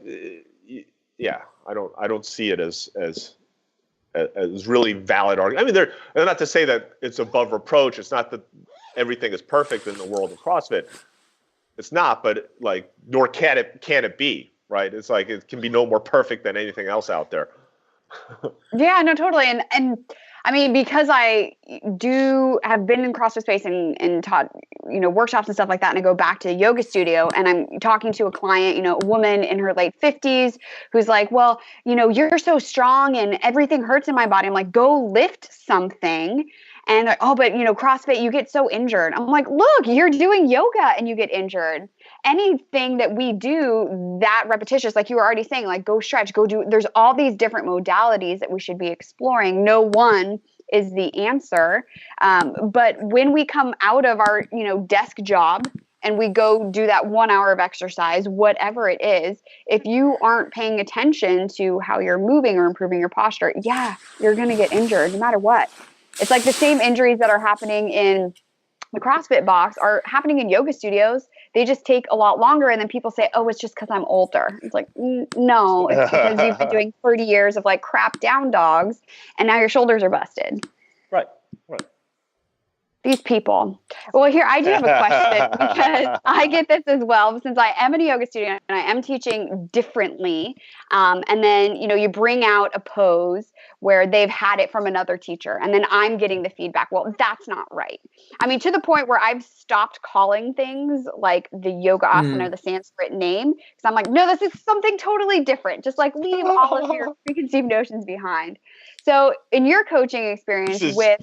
yeah, I don't see it as really valid argument. I mean, they're not to say that it's above reproach. It's not that everything is perfect in the world of CrossFit. It's not, but like, nor can it be, right? It's like, it can be no more perfect than anything else out there. Yeah, no, totally. And I mean, because I have been in CrossFit space and taught, workshops and stuff like that, and I go back to the yoga studio and I'm talking to a client, a woman in her late 50s who's like, well, you're so strong and everything hurts in my body. I'm like, go lift something. And like, oh, but CrossFit, you get so injured. I'm like, look, you're doing yoga and you get injured. Anything that we do that repetitious, like you were already saying, like go stretch, go do, there's all these different modalities that we should be exploring. No one is the answer. But when we come out of our, desk job and we go do that 1 hour of exercise, whatever it is, if you aren't paying attention to how you're moving or improving your posture, yeah, you're going to get injured no matter what. It's like the same injuries that are happening in the CrossFit box are happening in yoga studios. They just take a lot longer. And then people say, oh, it's just because I'm older. It's like, no, it's because you've been doing 30 years of like crap down dogs and now your shoulders are busted. Right. These people. Well, here, I do have a question because I get this as well, since I am in a yoga studio and I am teaching differently. And then, you bring out a pose where they've had it from another teacher and then I'm getting the feedback. Well, that's not right. I mean, to the point where I've stopped calling things like the yoga asana or the Sanskrit name, because I'm like, no, this is something totally different. Just like leave all of your preconceived notions behind. So in your coaching experience with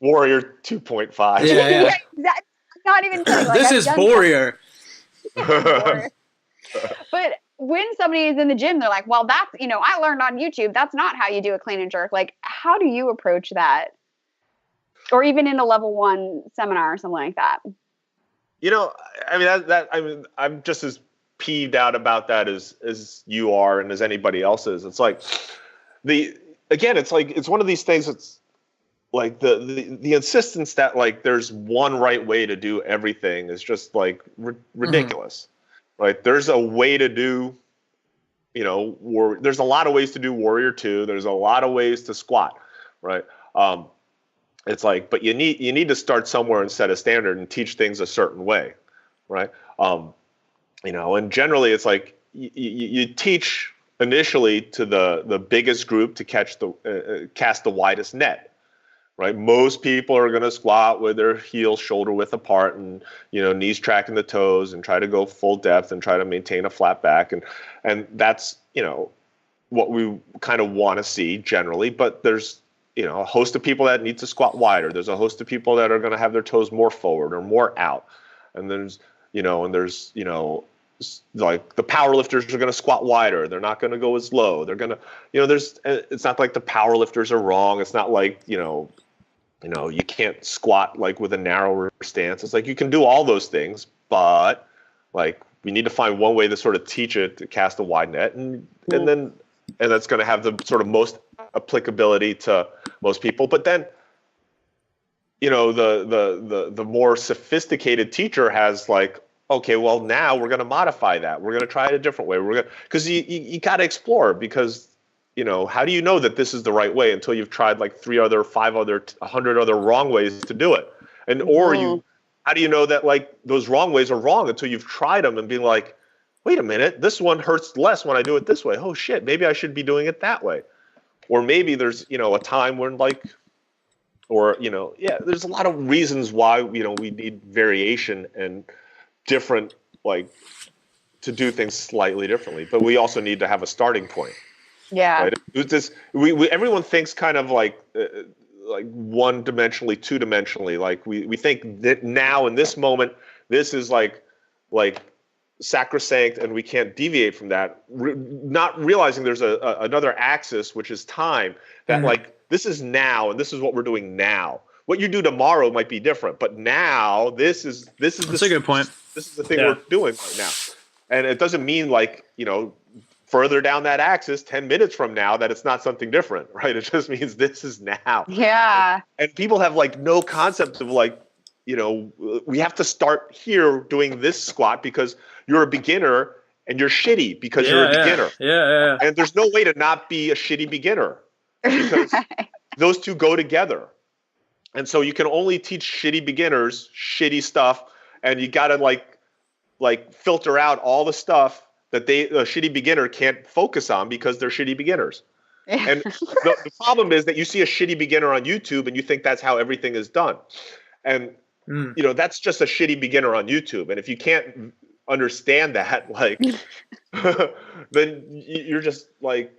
Warrior 2.5. Yeah. Exactly. Not even kidding. Like, this is Warrior. But when somebody is in the gym, they're like, well, that's, I learned on YouTube. That's not how you do a clean and jerk. Like, how do you approach that? Or even in a level 1 seminar or something like that. I'm just as peeved out about that as you are and as anybody else is. It's like it's one of these things that's like the insistence that like there's one right way to do everything is just like ridiculous. Right? There's a way to do, there's a lot of ways to do Warrior 2. There's a lot of ways to squat, right? It's like, but you need to start somewhere and set a standard and teach things a certain way, right? And generally it's like you teach initially to the biggest group to cast the widest net. right? Most people are going to squat with their heels shoulder width apart and, knees tracking the toes and try to go full depth and try to maintain a flat back. And that's, what we kind of want to see generally, but there's, a host of people that need to squat wider. There's a host of people that are going to have their toes more forward or more out. And there's, like the power lifters are going to squat wider. They're not going to go as low. They're going to, it's not like the power lifters are wrong. It's not like, you can't squat like with a narrower stance. It's like you can do all those things, but like we need to find one way to sort of teach it to cast a wide net, and that's going to have the sort of most applicability to most people. But then, the more sophisticated teacher has like, okay, well now we're going to modify that. We're going to try it a different way. Because you got to explore, because how do you know that this is the right way until you've tried like 3 other, 5 other, 100 other wrong ways to do it? And how do you know that like those wrong ways are wrong until you've tried them and be like, wait a minute, this one hurts less when I do it this way. Oh shit, maybe I should be doing it that way. Or maybe there's, a time when like, or, there's a lot of reasons why, we need variation and different, like, to do things slightly differently. But we also need to have a starting point. Yeah. Right? Everyone thinks kind of like one-dimensionally, two-dimensionally. Like we think that now in this moment, this is like sacrosanct and we can't deviate from that, not realizing there's another axis, which is time, that like this is now and this is what we're doing now. What you do tomorrow might be different, but now this is That's a good point. This is the thing we're doing right now. And it doesn't mean like, further down that axis 10 minutes from now that it's not something different, right? It just means this is now. Yeah. And people have like no concept of like, we have to start here doing this squat because you're a beginner and you're shitty because you're a beginner. Yeah. And there's no way to not be a shitty beginner because those two go together. And so you can only teach shitty beginners shitty stuff, and you got to like filter out all the stuff that a shitty beginner can't focus on because they're shitty beginners. And the problem is that you see a shitty beginner on YouTube and you think that's how everything is done. And that's just a shitty beginner on YouTube. And if you can't understand that, like, then you're just like,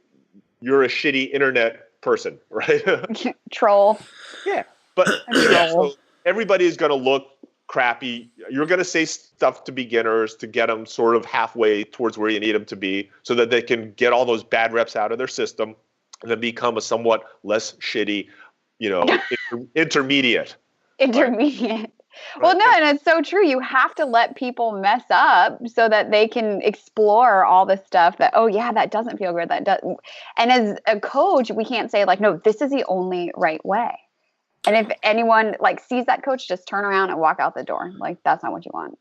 you're a shitty internet person, right? Troll. Yeah. But so everybody's going to look crappy. You're going to say stuff to beginners to get them sort of halfway towards where you need them to be so that they can get all those bad reps out of their system and then become a somewhat less shitty, intermediate. Intermediate. Well, no, and it's so true. You have to let people mess up so that they can explore all the stuff that, oh yeah, that doesn't feel good. That does. And as a coach, we can't say like, no, this is the only right way. And if anyone like sees that coach, just turn around and walk out the door. Like that's not what you want.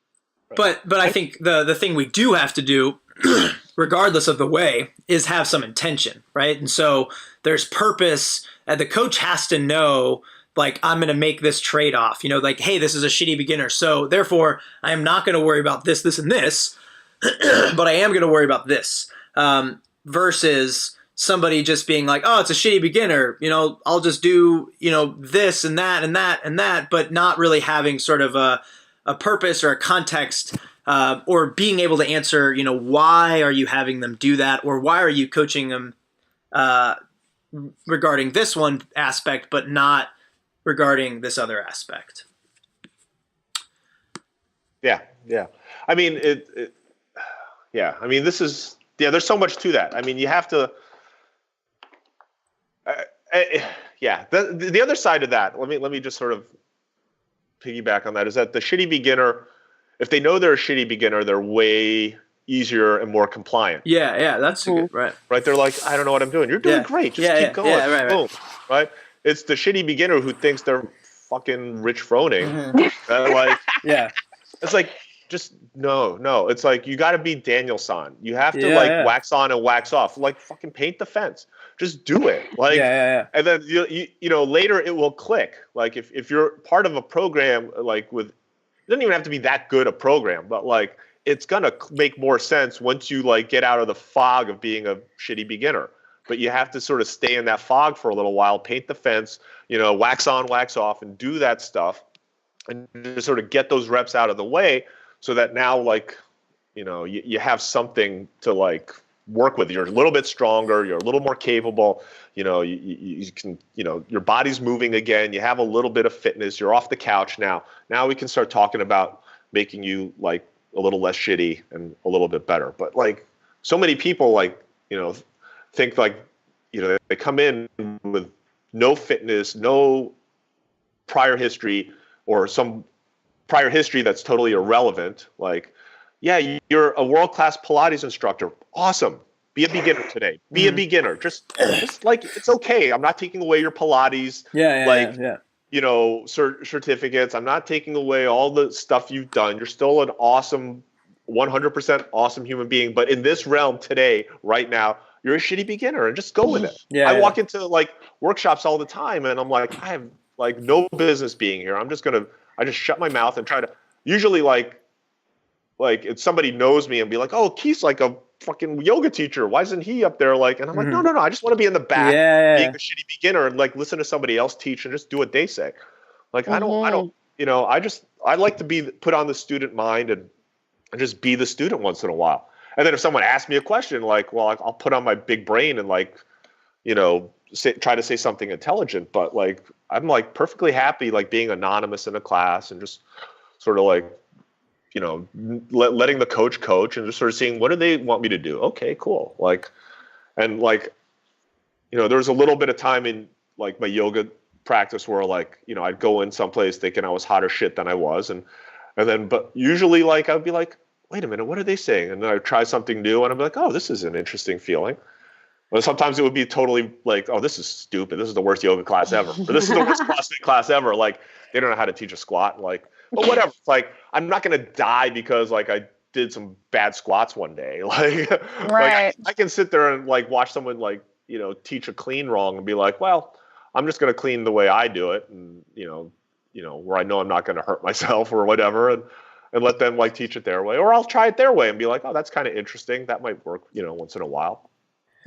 But I think the thing we do have to do, regardless of the way, is have some intention, right? And so there's purpose, and the coach has to know, like, I'm going to make this trade-off, like, hey, this is a shitty beginner, so therefore I am not going to worry about this, this, and this, but I am going to worry about this, versus somebody just being like, oh, it's a shitty beginner, I'll just do, this and that and that and that, but not really having sort of a purpose or a context, or being able to answer, why are you having them do that, or why are you coaching them regarding this one aspect, but not regarding this other aspect. Yeah. I mean, this is, there's so much to that. I mean, you have to, the other side of that, let me just sort of piggyback on that, is that the shitty beginner, if they know they're a shitty beginner, they're way easier and more compliant. Yeah, that's a good, right. Right, they're like, I don't know what I'm doing. You're doing great. Just keep going. Yeah, Boom. Right. It's the shitty beginner who thinks they're fucking Rich Froning. It's like, just no. It's like, you got to be Daniel-san. You have to wax on and wax off. Like, fucking paint the fence. Just do it. Like, and then you later it will click. Like if you're part of a program, like with, it doesn't even have to be that good a program, but like it's gonna make more sense once you like get out of the fog of being a shitty beginner, but you have to sort of stay in that fog for a little while, paint the fence, wax on, wax off, and do that stuff, and just sort of get those reps out of the way, so that now, like, you have something to like work with. You're a little bit stronger. You're a little more capable. You can, your body's moving again. You have a little bit of fitness. You're off the couch now. Now we can start talking about making you like a little less shitty and a little bit better. But like so many people, like, think like, they come in with no fitness, no prior history, or some prior history that's totally irrelevant. Like, yeah, you're a world-class Pilates instructor. Awesome. Be a beginner today. Be a beginner. Just like, it's okay. I'm not taking away your Pilates, certificates. I'm not taking away all the stuff you've done. You're still an awesome, 100% awesome human being. But in this realm today, right now, you're a shitty beginner, and just go with it. I walk into like workshops all the time, and I'm like, I have like no business being here. I just shut my mouth and try to, usually like if somebody knows me and be like, oh, Keith's like a fucking yoga teacher. Why isn't he up there? Like, and I'm like, no. I just want to be in the back being a shitty beginner and like listen to somebody else teach and just do what they say. Like, I like to be put on the student mind and just be the student once in a while. And then if someone asks me a question, like, well, I'll put on my big brain and like, try to say something intelligent, but like, I'm like perfectly happy, like being anonymous in a class and just sort of like, letting the coach and just sort of seeing what do they want me to do. Okay, cool. Like, and like, there was a little bit of time in like my yoga practice where like, I'd go in someplace thinking I was hotter shit than I was. And then, but usually like, I'd be like, wait a minute, what are they saying? And then I'd try something new and I'd be like, oh, this is an interesting feeling. But sometimes it would be totally like, oh, this is stupid. This is the worst yoga class ever. Or this is the worst CrossFit class ever. Like, they don't know how to teach a squat. Like, but whatever. It's like, I'm not going to die because like I did some bad squats one day. Like, right. Like I can sit there and like watch someone like, teach a clean wrong and be like, well, I'm just going to clean the way I do it. And, where I know I'm not going to hurt myself or whatever. And let them like teach it their way, or I'll try it their way and be like, oh, that's kind of interesting. That might work, once in a while.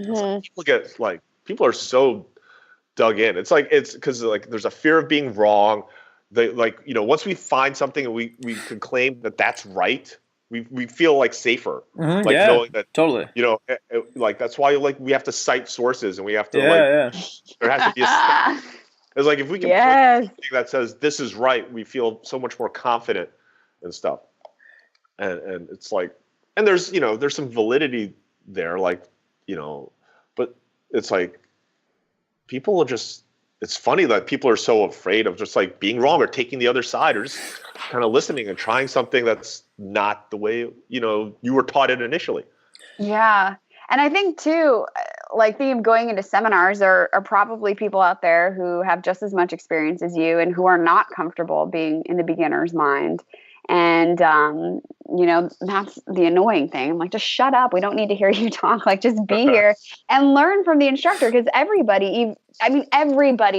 Mm-hmm. People are so dug in. It's because like there's a fear of being wrong. They like, once we find something and we can claim that that's right, we feel like safer. Mm-hmm, like knowing that totally. Like that's why like we have to cite sources and we have to there has to be a it's like if we can put something that says this is right, we feel so much more confident and stuff. And it's like, and there's there's some validity there, like, but it's like people are just, it's funny that people are so afraid of just like being wrong or taking the other side or just kind of listening and trying something that's not the way, you were taught it initially. Yeah. And I think too, like going into seminars are probably people out there who have just as much experience as you and who are not comfortable being in the beginner's mind. And, that's the annoying thing. I'm like, just shut up. We don't need to hear you talk. Like, just be here and learn from the instructor. Because everybody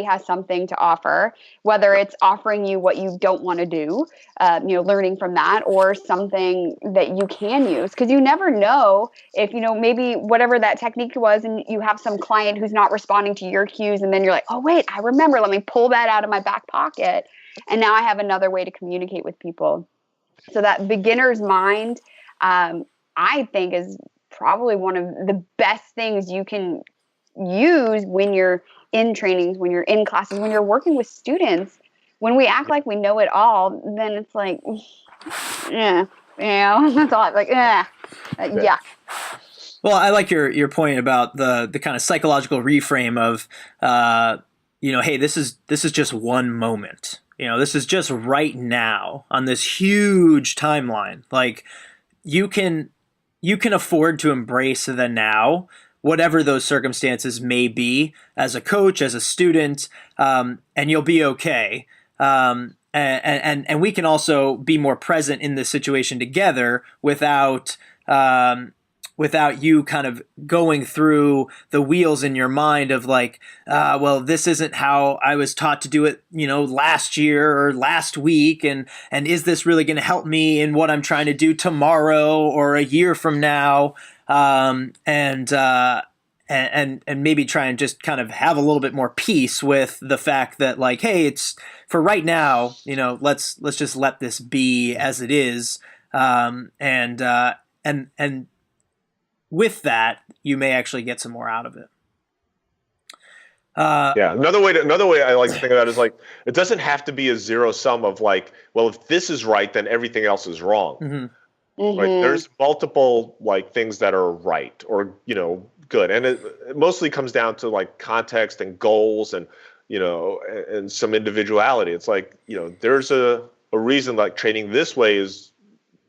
has something to offer, whether it's offering you what you don't want to do, learning from that, or something that you can use. Because you never know if, maybe whatever that technique was and you have some client who's not responding to your cues. And then you're like, oh, wait, I remember. Let me pull that out of my back pocket. And now I have another way to communicate with people. So that beginner's mind, I think, is probably one of the best things you can use when you're in trainings, when you're in classes, when you're working with students. When we act like we know it all, then it's like, that's all. Like, yuck. Well, I like your point about the kind of psychological reframe of, hey, this is just one moment. This is just right now on this huge timeline. Like, you can afford to embrace the now, whatever those circumstances may be, as a coach, as a student, and you'll be okay. And we can also be more present in this situation together without you kind of going through the wheels in your mind of like, well, this isn't how I was taught to do it, last year or last week. And is this really going to help me in what I'm trying to do tomorrow or a year from now? And and maybe try and just kind of have a little bit more peace with the fact that like, hey, it's for right now, let's just let this be as it is. And with that, you may actually get some more out of it. Another way I like to think about it is like, it doesn't have to be a zero sum of like, well, if this is right, then everything else is wrong. Mm-hmm. Right? There's multiple like things that are right or, good. And it mostly comes down to like context and goals and, and some individuality. It's like, there's a reason like training this way is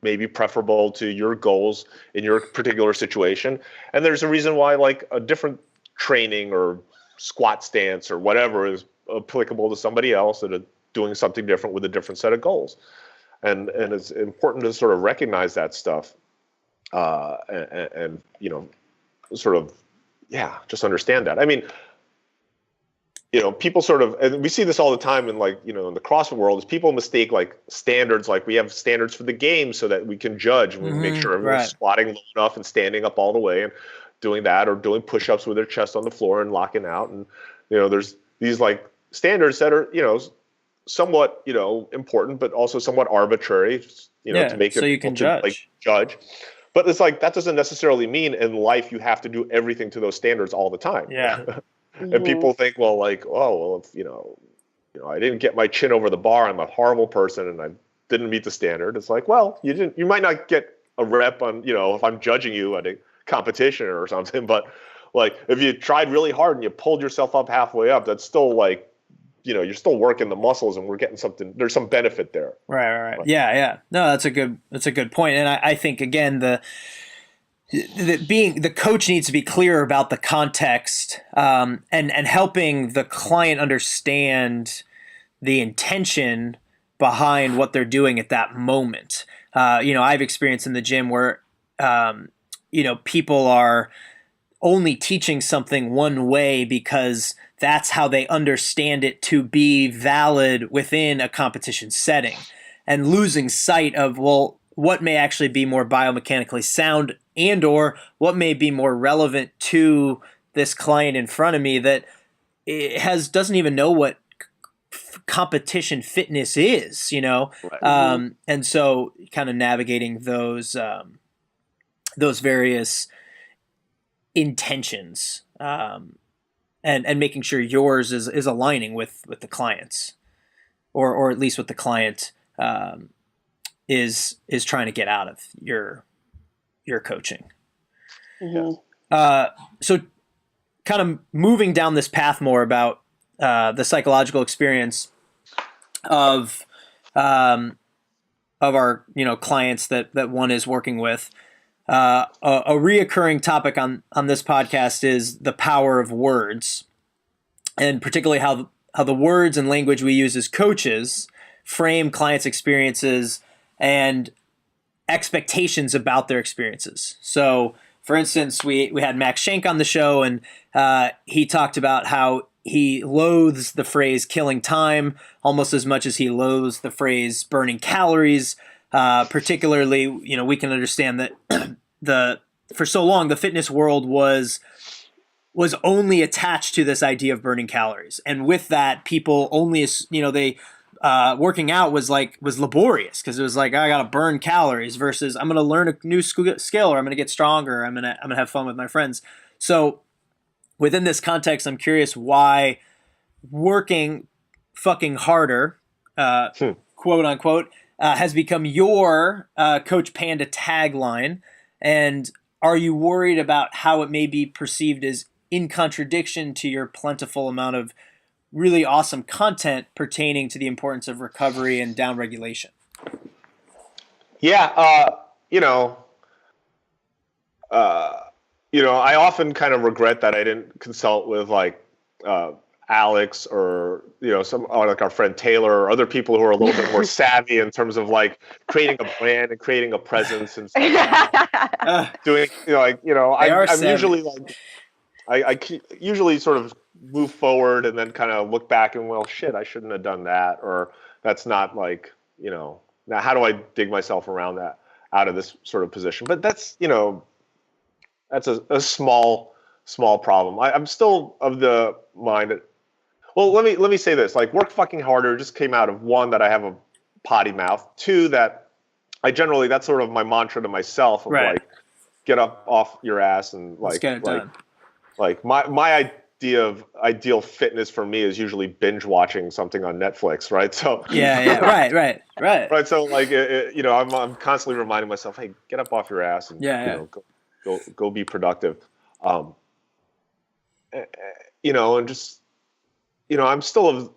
maybe preferable to your goals in your particular situation. And there's a reason why like a different training or squat stance or whatever is applicable to somebody else that are doing something different with a different set of goals. And it's important to sort of recognize that stuff and sort of, just understand that. I mean, people sort of, and we see this all the time in like, in the CrossFit world, is people mistake like standards, like we have standards for the game so that we can judge and we make sure everyone's squatting low enough and standing up all the way and doing that, or doing push-ups with their chest on the floor and locking out. And, there's these like standards that are, somewhat, important, but also somewhat arbitrary, to make it so you can judge. But it's like, that doesn't necessarily mean in life you have to do everything to those standards all the time. Yeah. And people think, well, like, oh, well, if, I didn't get my chin over the bar, I'm a horrible person and I didn't meet the standard. It's like, well, you might not get a rep on, if I'm judging you at a competition or something, but like if you tried really hard and you pulled yourself up halfway up, that's still like, you're still working the muscles and we're getting something, there's some benefit there. Right. Yeah. No, that's a good point. And I think again, the coach needs to be clear about the context, and helping the client understand the intention behind what they're doing at that moment. I've experienced in the gym where, people are only teaching something one way because that's how they understand it to be valid within a competition setting, and losing sight of, well, what may actually be more biomechanically sound and or what may be more relevant to this client in front of me that doesn't even know what competition fitness is, Right. And so kind of navigating those various intentions, and making sure yours is aligning with the client's, or at least what the client is trying to get out of your coaching. So kind of moving down this path more about the psychological experience of our clients that one is working with. A reoccurring topic on this podcast is the power of words, and particularly how the words and language we use as coaches frame clients' experiences and expectations about their experiences. So, for instance, we had Max Schenk on the show, and he talked about how he loathes the phrase killing time almost as much as he loathes the phrase burning calories. Particularly, we can understand that for so long the fitness world was only attached to this idea of burning calories, and with that, people only working out was laborious because it was like, I gotta burn calories versus I'm gonna learn a new skill, or I'm gonna get stronger, I'm gonna have fun with my friends. So within this context, I'm curious why working fucking harder, quote unquote, has become your Coach Panda tagline, and are you worried about how it may be perceived as in contradiction to your plentiful amount of really awesome content pertaining to the importance of recovery and down regulation? Yeah, I often kind of regret that I didn't consult with like Alex or or like our friend Taylor or other people who are a little bit more savvy in terms of like creating a brand and creating a presence and doing I'm usually like I usually sort of move forward and then kind of look back and, well, shit, I shouldn't have done that, or that's not like, now how do I dig myself around that out of this sort of position? But that's that's a small small problem. I'm still of the mind that, well, let me say this, like, work fucking harder just came out of, one, that I have a potty mouth, two, that I generally, that's sort of my mantra to myself of like, get up off your ass and Let's get it done. Like my idea of ideal fitness for me is usually binge watching something on Netflix, right? So right. So like, you know, I'm constantly reminding myself, hey, get up off your ass and you know, go be productive. You know, and just, you know, I'm still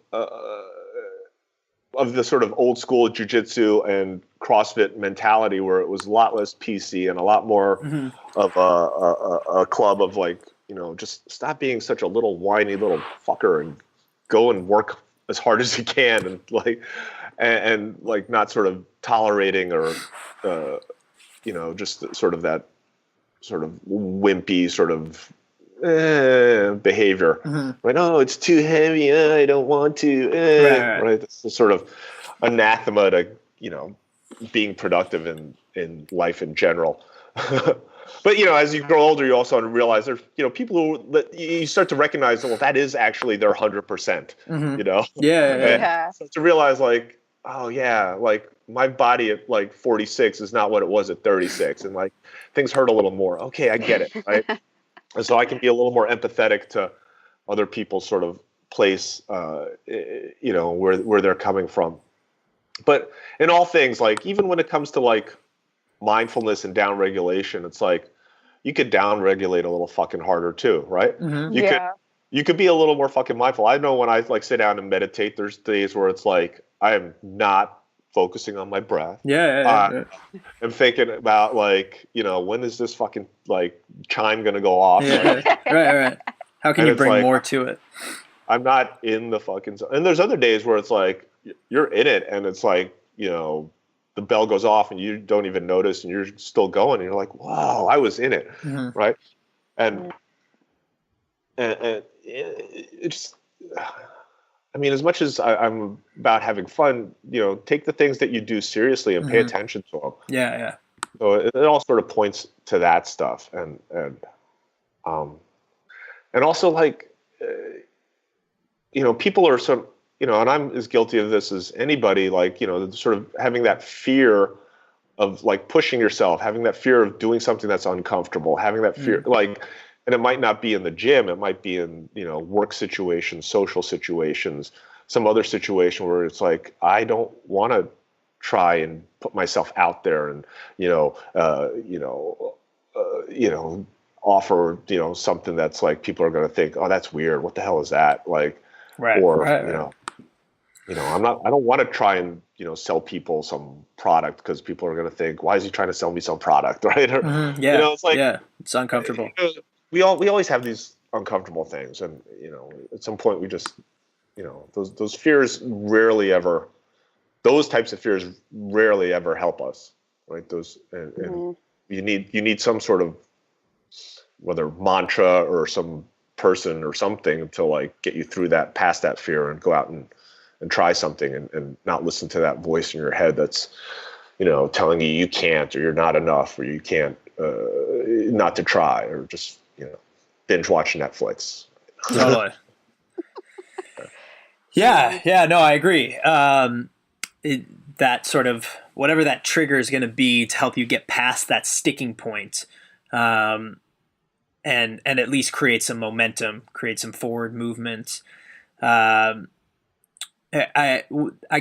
of the sort of old school jiu-jitsu and CrossFit mentality where it was a lot less PC and a lot more of a club of like, you know, just stop being such a little whiny little fucker and go and work as hard as you can, and like, and like not sort of tolerating or, you know, just sort of that sort of wimpy sort of behavior. Like, oh, it's too heavy. I don't want to. Right. It's the sort of anathema to, you know, being productive in life in general. But, you know, as you grow older, you also realize there's, you know, people who you start to recognize, well, that is actually their 100%, you know? So to realize like, oh yeah, like my body at like 46 is not what it was at 36. And like things hurt a little more. Okay, I get it. Right. And so I can be a little more empathetic to other people's sort of place, you know, where they're coming from. But in all things, like even when it comes to like mindfulness and down regulation, it's like you could down regulate a little fucking harder too, right? You could be a little more fucking mindful. I know when I like sit down and meditate, there's days where it's like I am not focusing on my breath. I'm thinking about like, you know, when is this fucking like chime gonna go off? Right. How can you bring like, more to it? I'm not in the fucking zone. And there's other days where it's like you're in it and it's like, you know, the bell goes off and you don't even notice and you're still going and you're like, wow, I was in it. Right. And it just, I mean, as much as I'm about having fun, you know, take the things that you do seriously and pay attention to them. So it all sort of points to that stuff, and also like, you know, people are sort of, you know, and I'm as guilty of this as anybody. Like, you know, sort of having that fear of like pushing yourself, having that fear of doing something that's uncomfortable, having that fear, like. And it might not be in the gym. It might be in, you know, work situations, social situations, some other situation where it's like, I don't want to try and put myself out there and, offer, you know, something that's like, people are going to think, oh, that's weird. What the hell is that? Like, you know, I don't want to try and, you know, sell people some product because people are going to think, why is he trying to sell me some product? Right. Or, you know, it's like, it's uncomfortable. You know, we always have these uncomfortable things, and you know, at some point we just, you know, those fears rarely ever, those types of fears rarely ever help us, right? Those and you need some sort of, whether mantra or some person or something to like get you through that, past that fear, and go out and try something and not listen to that voice in your head that's, you know, telling you can't, or you're not enough, or you can't, not to try, or just, you know, binge watching Netflix. Totally. No, I agree. That sort of, whatever that trigger is going to be to help you get past that sticking point, and at least create some momentum, create some forward movement. I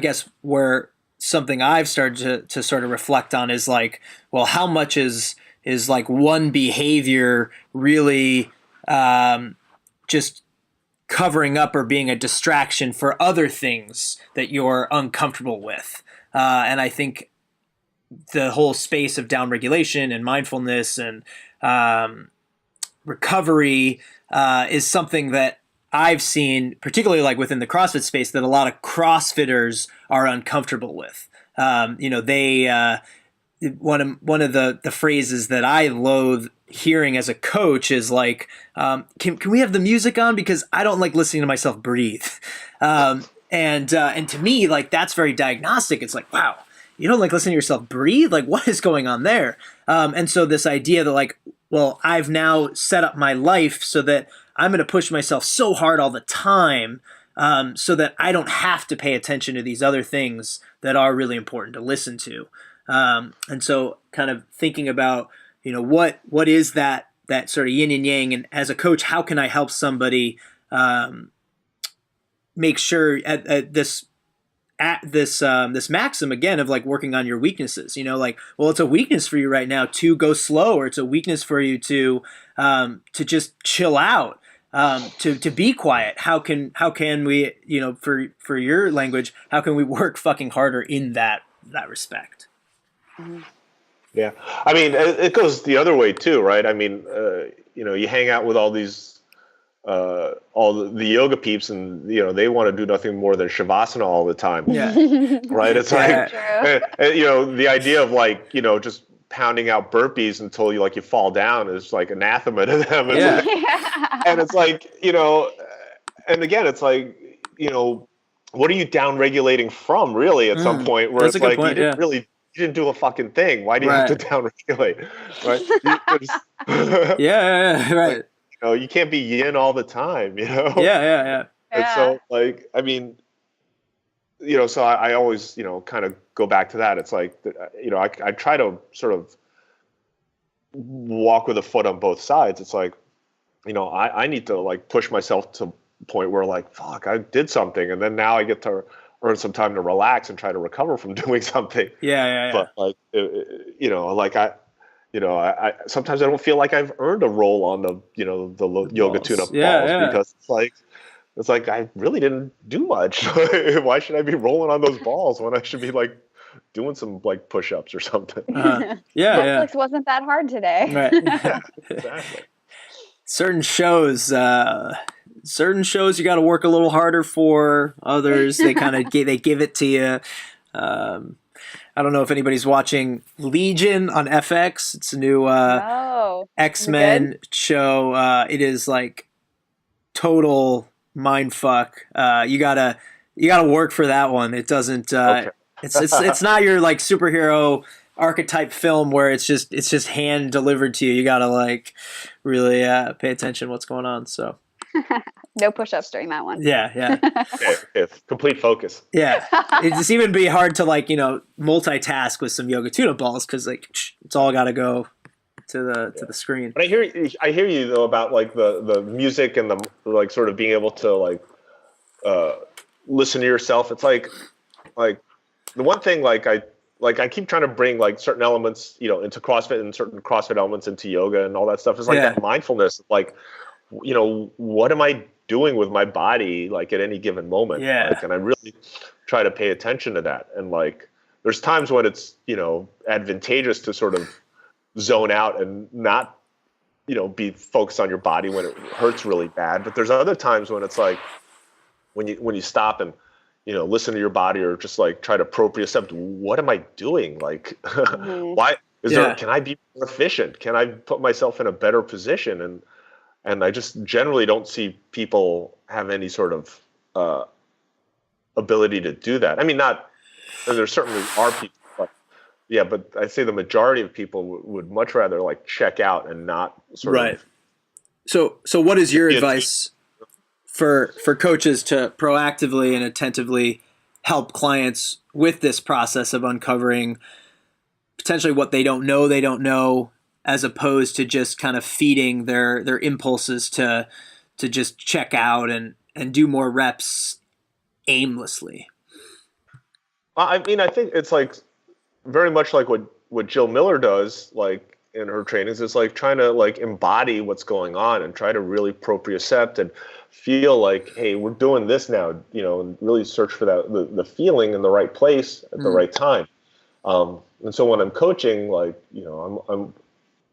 guess where something I've started to sort of reflect on is like, well, how much is like one behavior really just covering up or being a distraction for other things that you're uncomfortable with. And I think the whole space of down regulation and mindfulness and recovery is something that I've seen, particularly like within the CrossFit space, that a lot of CrossFitters are uncomfortable with. You know, they one of the phrases that I loathe hearing as a coach is like, can we have the music on, because I don't like listening to myself breathe. And to me, like, that's very diagnostic. It's like, wow, you don't like listening to yourself breathe? Like, what is going on there? And so this idea that like well, I've now set up my life so that I'm going to push myself so hard all the time, so that I don't have to pay attention to these other things that are really important to listen to. And so kind of thinking about, what is that sort of yin and yang, and as a coach, how can I help somebody make sure at this maxim again of like working on your weaknesses, like, well, it's a weakness for you right now to go slow, or it's a weakness for you to just chill out, to be quiet. How can we, for your language, how can we work fucking harder in that respect? Yeah. I mean, it goes the other way too, right? I mean, you hang out with all these, all the yoga peeps, and they want to do nothing more than shavasana all the time. Yeah. Right. It's like, the idea of like, just pounding out burpees until you fall down is like anathema to them. It's like, and it's like, and again, it's like, what are you down regulating from really at some point where it's like, point, you didn't do a fucking thing. Why do you have to down regulate? Right. Right. You can't be yin all the time, Yeah. And so, like, I mean, so I always, kind of go back to that. It's like, I try to sort of walk with a foot on both sides. It's like, I need to like push myself to a point where like, fuck, I did something. And then now I get to earn some time to relax and try to recover from doing something. Yeah. But like, I sometimes I don't feel like I've earned a roll on the yoga tune-up balls because it's like I really didn't do much. Why should I be rolling on those balls when I should be like doing some like push-ups or something? Netflix wasn't that hard today. Right. Yeah, exactly. Certain shows you got to work a little harder for. Others they kind of they give it to you. I don't know if anybody's watching Legion on FX. It's a new X-Men show. It is like total mind fuck. You gotta work for that one. It doesn't. It's not your like superhero archetype film where it's just hand delivered to you. You gotta like really pay attention to what's going on. So. No push-ups during that one. Yeah. Complete focus. Yeah. It's even be hard to like, multitask with some yoga tune-up balls because like it's all got to go to the screen. But I hear you though about like the music and the like sort of being able to like listen to yourself. It's like the one thing I keep trying to bring like certain elements, into CrossFit and certain CrossFit elements into yoga and all that stuff is like that mindfulness, like, what am I doing with my body, like at any given moment? Yeah. Like, and I really try to pay attention to that. And like, there's times when it's, advantageous to sort of zone out and not, be focused on your body when it hurts really bad. But there's other times when it's like, when you stop and, listen to your body or just like try to propriocept, what am I doing? Like, why is there, can I be more efficient? Can I put myself in a better position? And I just generally don't see people have any sort of ability to do that. I mean, there certainly are people, but I'd say the majority of people would much rather like check out and not sort of. So what is your advice for coaches to proactively and attentively help clients with this process of uncovering potentially what they don't know, as opposed to just kind of feeding their impulses to just check out and do more reps aimlessly? I mean, I think it's like very much like what Jill Miller does, like in her trainings, is like trying to like embody what's going on and try to really propriocept and feel like, hey, we're doing this now, and really search for that the feeling in the right place at the right time. And so when I'm coaching, like, I'm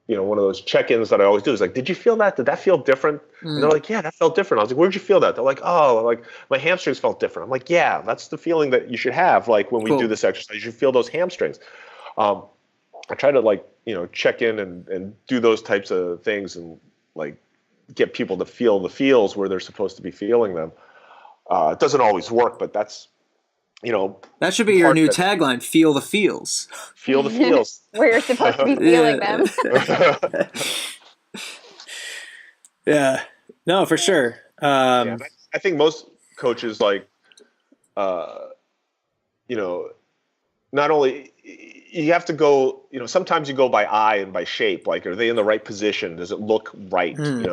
one of those check-ins that I always do is like, did you feel that? Did that feel different? And they're like, yeah, that felt different. I was like, where'd you feel that? They're like, oh, like my hamstrings felt different. I'm like, yeah, that's the feeling that you should have. Like when we do this exercise, you feel those hamstrings. I try to like, check in and do those types of things and like get people to feel the feels where they're supposed to be feeling them. It doesn't always work, but that's, that should be your new tagline: feel the feels. Feel the feels. Where you're supposed to be feeling them. Yeah. No, for sure. Yeah, I think most coaches like, uh, you know, not only you have to go, sometimes you go by eye and by shape. Like, are they in the right position? Does it look right? hmm.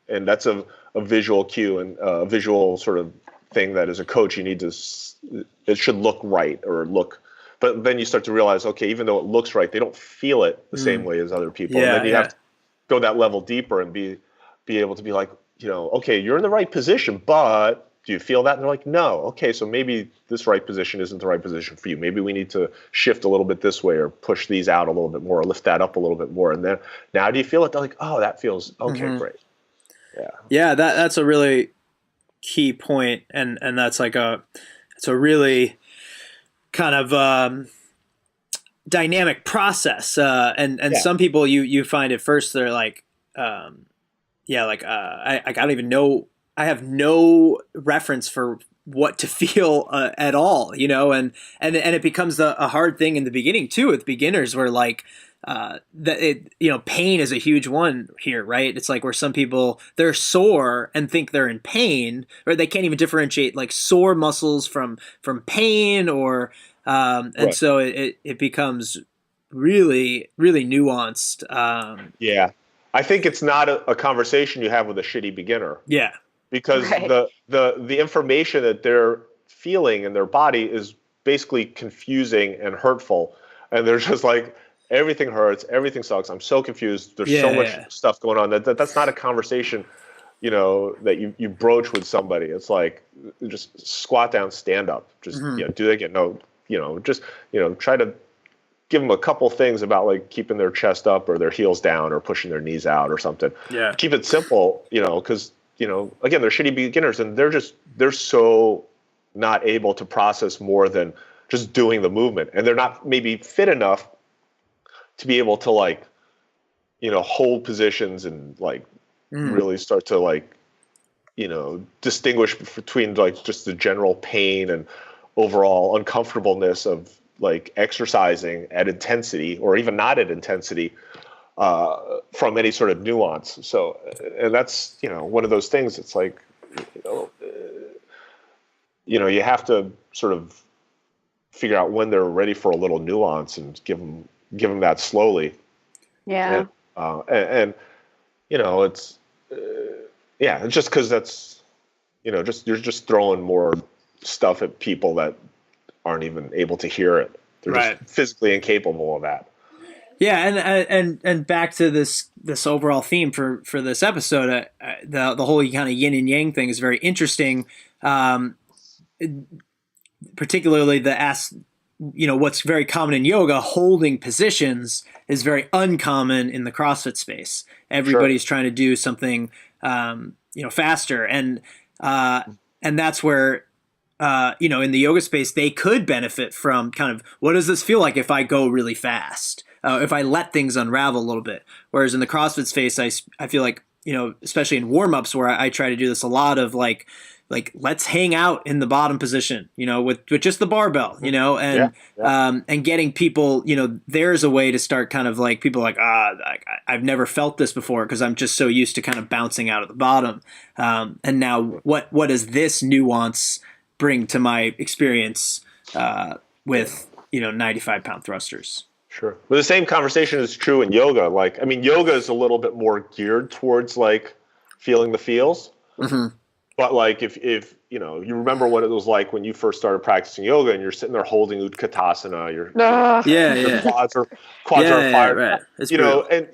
And that's a visual cue and a visual sort of thing that as a coach you need to. It should look right or look. But then you start to realize, okay, even though it looks right, they don't feel it the same Mm. way as other people. And Yeah. then you have Yeah. to go that level deeper and be able to be like, okay, you're in the right position, but do you feel that? And they're like, no. Okay, so maybe this right position isn't the right position for you. Maybe we need to shift a little bit this way or push these out a little bit more or lift that up a little bit more. And then now do you feel it? They're like, oh, that feels okay, hmm. great. Yeah. Yeah. That's a really key point, and that's like it's a really kind of dynamic process. And Yeah. some people you find at first they're like, yeah, like I don't even know. I have no reference for what to feel at all, and it becomes a hard thing in the beginning too with beginners, where like that it pain is a huge one here, right? It's like where some people they're sore and think they're in pain, or they can't even differentiate like sore muscles from pain, or and Right. so it becomes really really nuanced. Yeah. I think it's not a conversation you have with a shitty beginner, Yeah. because Right. the information that they're feeling in their body is basically confusing and hurtful, and they're just like, everything hurts, everything sucks, I'm so confused, there's so Yeah, much yeah. stuff going on that's not a conversation that you broach with somebody. It's like, just squat down, stand up, just Hmm. do they get no, just try to give them a couple things about like keeping their chest up or their heels down or pushing their knees out or something. Yeah. Keep it simple, because again, they're shitty beginners and they're so not able to process more than just doing the movement, and they're not maybe fit enough to be able to like hold positions and like Mm. really start to like distinguish between like just the general pain and overall uncomfortableness of like exercising at intensity or even not at intensity, from any sort of nuance. So, and that's one of those things. It's like you know, you have to sort of figure out when they're ready for a little nuance and give them that slowly. Yeah. And it's yeah, it's just because that's just you're just throwing more stuff at people that aren't even able to hear it. They're Right. just physically incapable of that. Yeah, and back to this overall theme for this episode, the whole kind of yin and yang thing is very interesting. Um, Particularly what's very common in yoga, holding positions, is very uncommon in the CrossFit space. Sure. Everybody's trying to do something faster, and that's where in the yoga space they could benefit from kind of, what does this feel like if I go really fast, if I let things unravel a little bit. Whereas in the CrossFit space, I feel like, especially in warm-ups where I try to do this a lot of like let's hang out in the bottom position, with just the barbell, Yeah. Yeah. and getting people, there's a way to start kind of like people like, I've never felt this before because I'm just so used to kind of bouncing out of the bottom. And now what does this nuance bring to my experience with 95-pound thrusters? Sure. But the same conversation is true in yoga. Like, I mean, yoga is a little bit more geared towards like feeling the feels. Mm-hmm. But like if you remember what it was like when you first started practicing yoga and you're sitting there holding Utkatasana, your Ugh. Yeah. quads are Yeah, fired, right. It's brutal. and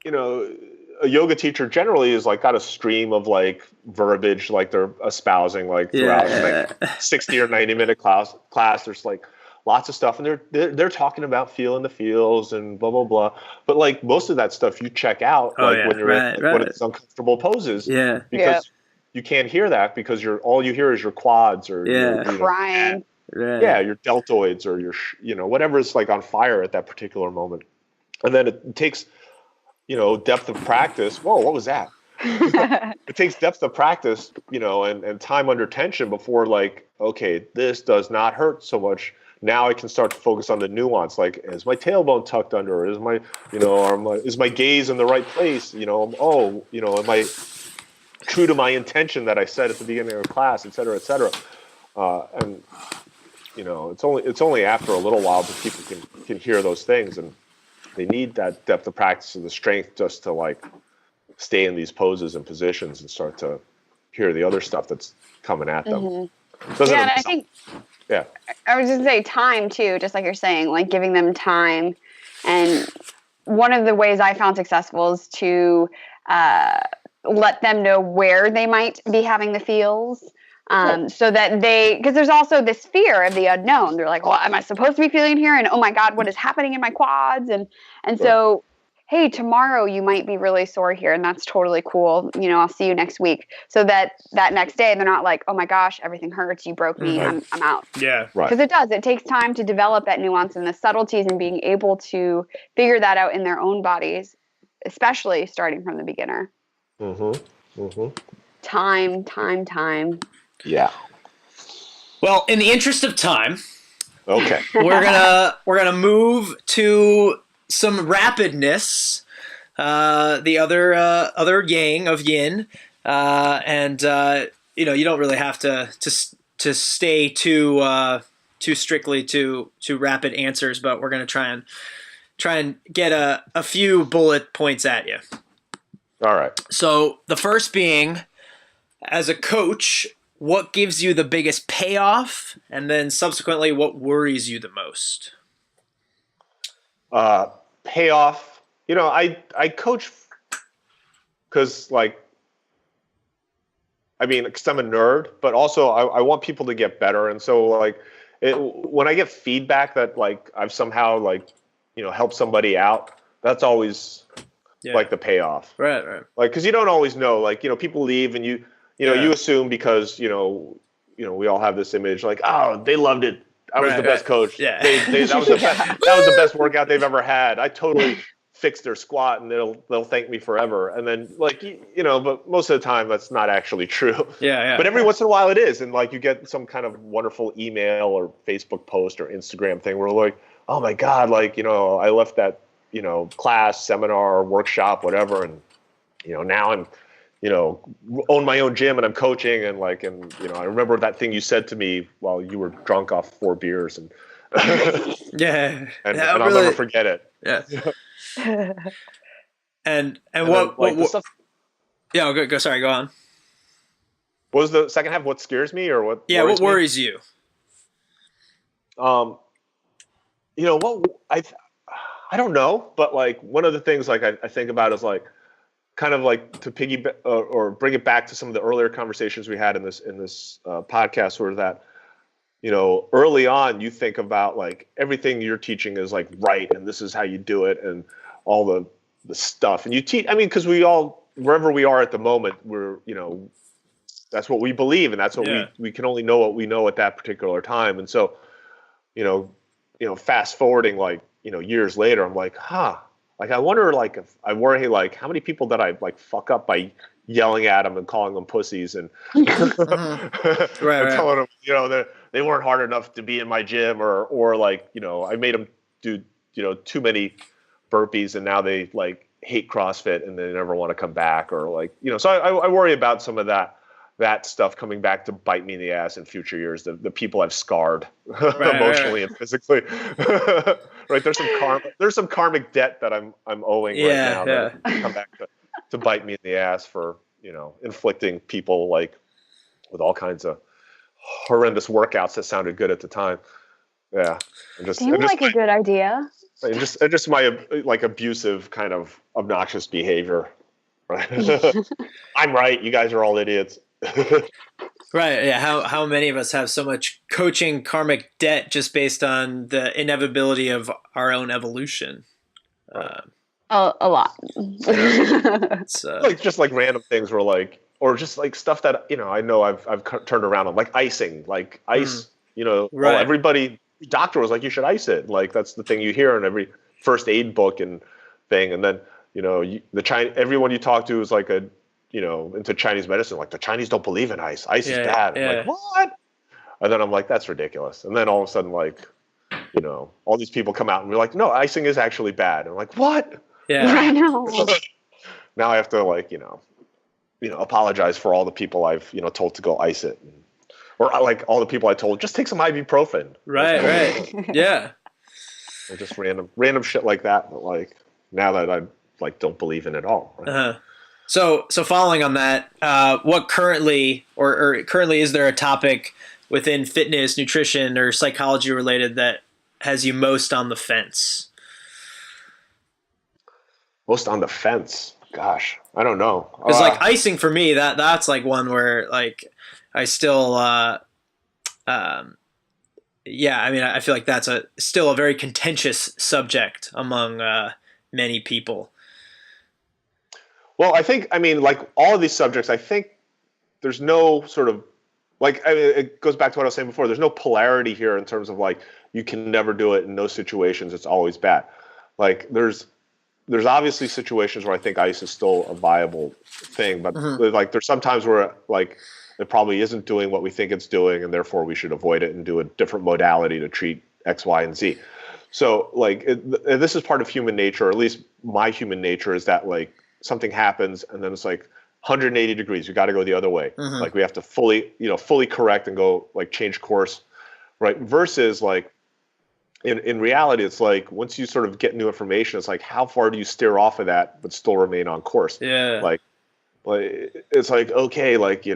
a yoga teacher generally is like got a stream of like verbiage like they're espousing like throughout like 60 or 90-minute class. There's like lots of stuff, and they're talking about feeling the feels and blah blah blah. But like most of that stuff you check out when you're in one of these uncomfortable poses, Yeah. because you can't hear that because all you hear is your quads or Crying. your deltoids or your whatever is like on fire at that particular moment. And then it takes depth of practice. Whoa, what was that? It takes depth of practice, and time under tension before like, okay, this does not hurt so much now I can start to focus on the nuance. Like, is my tailbone tucked under? Is my, is my gaze in the right place? Am I true to my intention that I said at the beginning of the class, et cetera, et cetera. And it's only after a little while that people can hear those things, and they need that depth of practice and the strength just to like stay in these poses and positions and start to hear the other stuff that's coming at them. Mm-hmm. And I think I was just gonna say time too, just like you're saying, like giving them time. And one of the ways I found successful is to let them know where they might be having the feels. So that because there's also this fear of the unknown. They're like, well, am I supposed to be feeling here? And oh my God, what is happening in my quads? And so, hey, tomorrow you might be really sore here, and that's totally cool. I'll see you next week. So that next day they're not like, oh my gosh, everything hurts. You broke me. I'm out. Yeah. Right. Because it does. It takes time to develop that nuance and the subtleties and being able to figure that out in their own bodies, especially starting from the beginner. Time. Yeah. Well, in the interest of time, okay, we're gonna move to some rapidness. The other yang of yin, and you don't really have to stay too strictly to rapid answers, but we're gonna try and get a few bullet points at you. All right. So the first being, as a coach, what gives you the biggest payoff, and then subsequently, what worries you the most? Payoff. I coach because, because I'm a nerd, but also I want people to get better, and so when I get feedback that I've somehow helped somebody out, that's always the payoff. Right. Because you don't always know. People leave, and you assume because we all have this image oh, they loved it. I was the best coach. Yeah. That was the best workout they've ever had. I totally fixed their squat, and they'll thank me forever. And then but most of the time that's not actually true. Yeah. But every once in a while it is, and you get some kind of wonderful email or Facebook post or Instagram thing where oh my God, I left that class, seminar, workshop, whatever, and now I'm own my own gym and I'm coaching and I remember that thing you said to me while you were drunk off 4 beers and yeah, and I'll never forget it. Yeah. and what stuff, yeah, go sorry, go on. What was the second half? What scares me or what? Yeah, what worries you? What I don't know, but one of the things I think about is kind of to piggyback or bring it back to some of the earlier conversations we had in this podcast, where that early on you think about everything you're teaching is right, and this is how you do it, and all the stuff, and you teach. I mean, because we all, wherever we are at the moment, we're that's what we believe, and that's what we can only know what we know at that particular time, and so fast forwarding years later, I'm I wonder, if I worry, how many people did I fuck up by yelling at them and calling them pussies and, right. telling them, they weren't hard enough to be in my gym, or I made them do, too many burpees, and now they hate CrossFit and they never want to come back, or so I worry about some of that stuff coming back to bite me in the ass in future years. The people I've scarred emotionally and physically. Right, there's some karmic debt that I'm owing right now that come back to bite me in the ass for inflicting people with all kinds of horrendous workouts that sounded good at the time. Yeah, seemed like a good idea. And just my abusive kind of obnoxious behavior. Right, I'm right. You guys are all idiots. Right. Yeah. How many of us have so much coaching karmic debt just based on the inevitability of our own evolution? A lot. It's just random things where or just stuff that I know I've turned around on, icing, ice. Right. Everybody, doctor was you should ice it. That's the thing you hear in every first aid book and thing, and then everyone you talk to is into Chinese medicine, the Chinese don't believe in ice. Ice is bad. I'm what? And then I'm that's ridiculous. And then all of a sudden, all these people come out and we're like, no, icing is actually bad. And I'm like, what? Yeah. I know. Now I have to apologize for all the people I've, told to go ice it. Or like all the people I told, just take some ibuprofen. Right. Yeah. Or just random shit like that. But like now that I like don't believe in it all. Right? Uh-huh. So following on that, what currently or currently is there a topic within fitness, nutrition, or psychology related that has you most on the fence? Most on the fence. Gosh, I don't know. Because like icing for me, that's like one where like I still, yeah, I mean, I feel like that's still a very contentious subject among many people. Well, I mean, like all of these subjects, I think there's no sort of like, I mean, it goes back to what I was saying before. There's no polarity here in terms of like, you can never do it in those situations. It's always bad. Like there's obviously situations where I think ice is still a viable thing, but like there's sometimes where like it probably isn't doing what we think it's doing, and therefore we should avoid it and do a different modality to treat X, Y, and Z. So like this is part of human nature, or at least my human nature is that like something happens and then it's like 180 degrees. You got to go the other way. Like we have to fully correct and go like change course, right? Versus like in reality, it's like once you sort of get new information, it's like how far do you steer off of that but still remain on course? Yeah. Like it's like, okay, like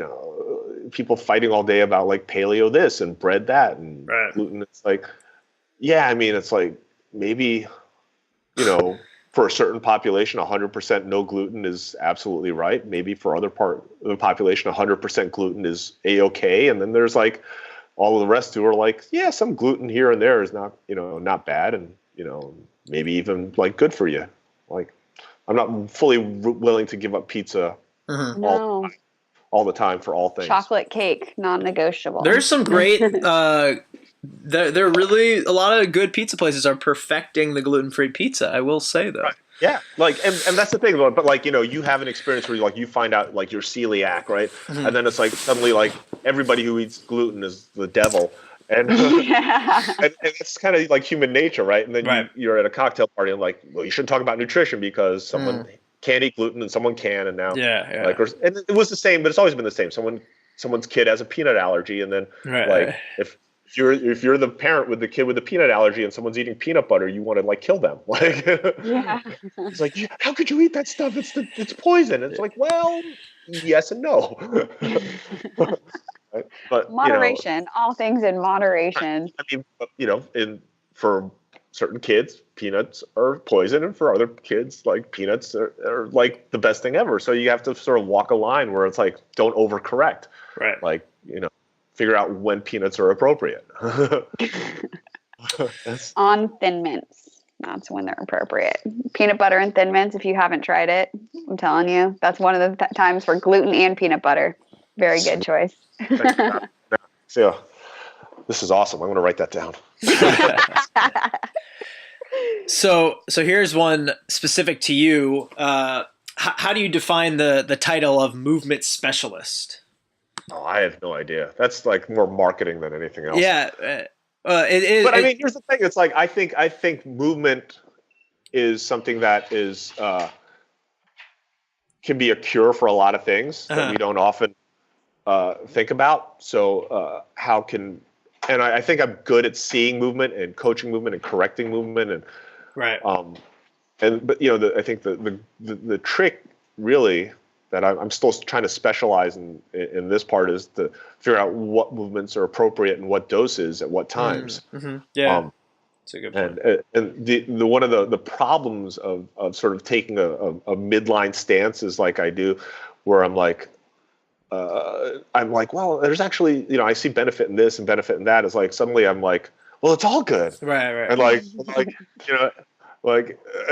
people fighting all day about like paleo this and bread that and gluten. It's like, yeah, I mean, it's like maybe for a certain population, 100% no gluten is absolutely right. Maybe for other part of the population, 100% gluten is a-okay. And then there's like all of the rest who are like, yeah, some gluten here and there is not, not bad. And, maybe even like good for you. Like I'm not fully willing to give up pizza all the time for all things. Chocolate cake, non-negotiable. There's some great, there really, a lot of good pizza places are perfecting the gluten-free pizza, I will say though. Right. Yeah, like, and that's the thing, but like, you have an experience where you find out like you're celiac, right? And then it's like suddenly like everybody who eats gluten is the devil. And, and it's kind of like human nature, right? And then you're at a cocktail party and like, well, you shouldn't talk about nutrition because someone can't eat gluten and someone can, and now like, and it was the same, but it's always been the same. Someone's kid has a peanut allergy, and then if you're the parent with the kid with the peanut allergy and someone's eating peanut butter, you want to like kill them. Like, it's like, how could you eat that stuff? It's poison. It's like, well, yes and no. But moderation, all things in moderation. I mean, for certain kids, peanuts are poison, and for other kids, like peanuts are like the best thing ever. So you have to sort of walk a line where it's like, don't overcorrect. Right. Like, figure out when peanuts are appropriate. On Thin Mints, that's when they're appropriate. Peanut butter and Thin Mints, if you haven't tried it, I'm telling you, that's one of the times for gluten and peanut butter. Very good choice. So, this is awesome. I'm going to write that down. So here's one specific to you. How do you define the title of movement specialist? Oh, I have no idea. That's like more marketing than anything else. Yeah. But I mean, here's the thing. It's like, I think movement is something that is, can be a cure for a lot of things that we don't often think about. So and I think I'm good at seeing movement and coaching movement and correcting movement and but I think the trick really that I'm still trying to specialize in this part is to figure out what movements are appropriate and what doses at what times. Yeah, that's a good point. And the one of the problems of sort of taking a midline stance is like I do, where I'm like, well, there's actually, I see benefit in this and benefit in that. Is like suddenly I'm like, well, it's all good, right? And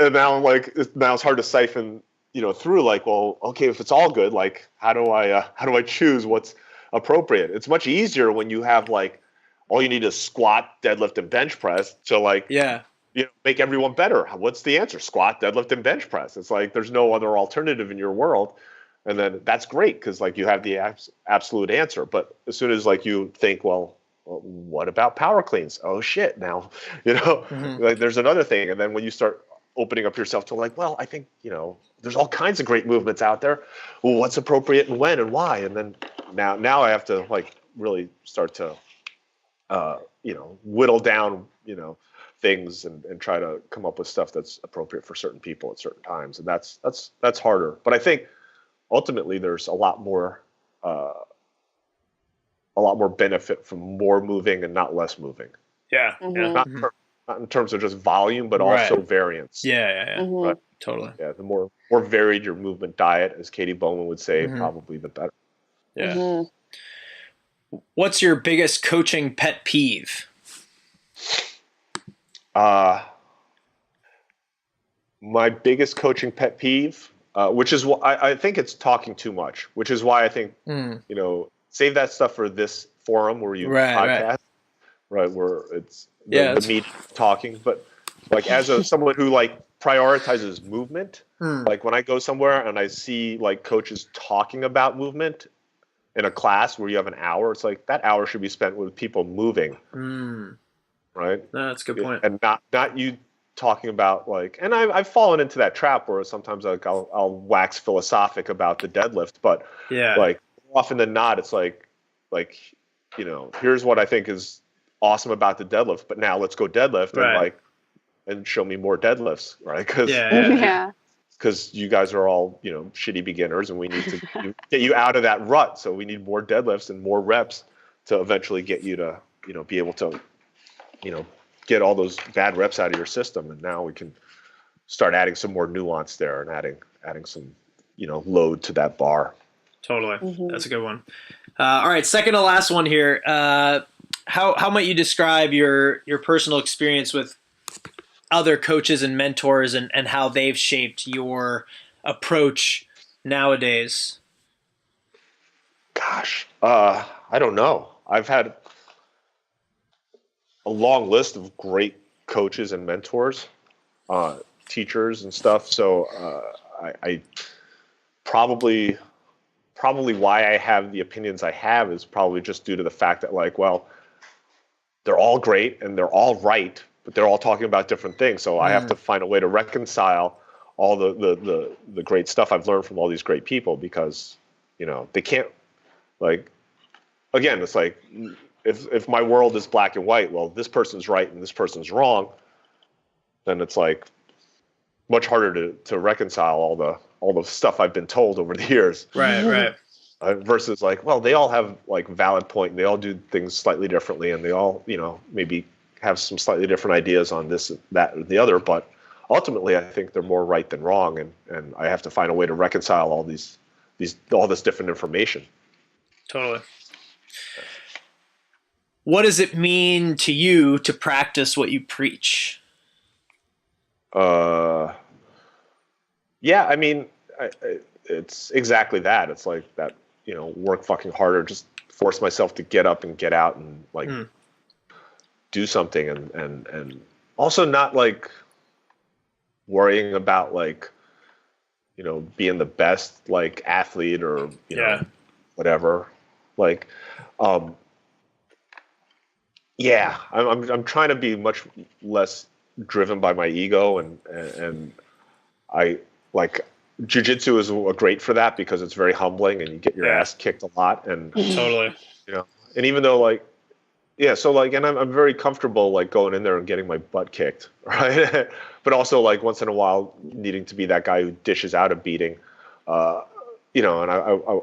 and now it's hard to siphon, through like, well, okay, if it's all good, like how do I choose what's appropriate? It's much easier when you have like all you need is squat, deadlift, and bench press. So like, make everyone better. What's the answer? Squat, deadlift, and bench press. It's like there's no other alternative in your world. And then that's great because like you have the absolute answer. But as soon as like you think, well, well, what about power cleans? Oh shit. Now, like there's another thing. And then when you start opening up yourself to like, well, I think, there's all kinds of great movements out there. Well, what's appropriate and when and why? And then now I have to like really start to, whittle down, things and try to come up with stuff that's appropriate for certain people at certain times. And that's harder. But I think ultimately there's a lot more benefit from more moving and not less moving. Yeah. Mm-hmm. Yeah. Not in terms of just volume, but also variance. Yeah. Mm-hmm. Right. Totally. Yeah. The more varied your movement diet, as Katie Bowman would say, probably the better. Yeah. Mm-hmm. What's your biggest coaching pet peeve? My biggest coaching pet peeve, which is what I think it's talking too much, which is why I think, save that stuff for this forum where you podcast, right? Where it's the meat talking. But like as someone who like prioritizes movement, like when I go somewhere and I see like coaches talking about movement in a class where you have an hour, it's like that hour should be spent with people moving. Right? No, that's a good point. And not you talking about like, and I've fallen into that trap where sometimes like I'll wax philosophic about the deadlift, but like often than not, it's like, here's what I think is awesome about the deadlift, but now let's go deadlift and show me more deadlifts, right? Because you guys are all, shitty beginners and we need to get you out of that rut. So we need more deadlifts and more reps to eventually get you to, be able to, get all those bad reps out of your system. And now we can start adding some more nuance there and adding some, load to that bar. Totally. That's a good one. All right. Second to last one here. How might you describe your personal experience with other coaches and mentors and how they've shaped your approach nowadays? Gosh, I don't know. I've had a long list of great coaches and mentors, teachers and stuff. So I probably why I have the opinions I have is probably just due to the fact that like, well, they're all great and they're all right, but they're all talking about different things. So I have to find a way to reconcile all the great stuff I've learned from all these great people because, they can't like, again, it's like, if my world is black and white, well, this person's right and this person's wrong, then it's like much harder to reconcile all the stuff I've been told over the years. Right. Versus like, well, they all have like valid point and they all do things slightly differently and they all, maybe have some slightly different ideas on this, that, or the other. But ultimately, I think they're more right than wrong. And I have to find a way to reconcile all this different information. Totally. What does it mean to you to practice what you preach? Yeah, I mean, it's exactly that. It's like that, work fucking harder, just force myself to get up and get out and like do something and also not like worrying about like, being the best like athlete or, whatever. Like, I'm trying to be much less driven by my ego and I like Jiu Jitsu is great for that because it's very humbling and you get your ass kicked a lot and totally, and even though like, so like, and I'm very comfortable like going in there and getting my butt kicked, right? But also like once in a while needing to be that guy who dishes out a beating, and I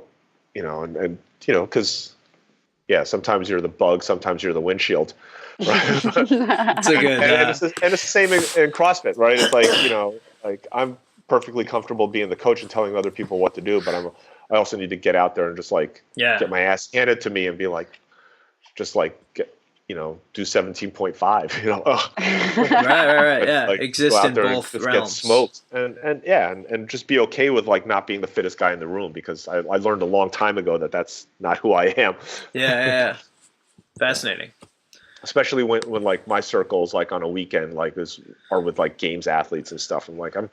because sometimes you're the bug, sometimes you're the windshield, right? It's a good, and it's the same in CrossFit, right? It's like, like I'm perfectly comfortable being the coach and telling other people what to do, but I also need to get out there and just like get my ass handed to me and be like, just like get, do 17.5, right. Yeah. Like, exist in both just realms. Get smoked and just be okay with like not being the fittest guy in the room because I learned a long time ago that that's not who I am. Yeah. Fascinating. Especially when like my circles like on a weekend like are with like games athletes and stuff. I'm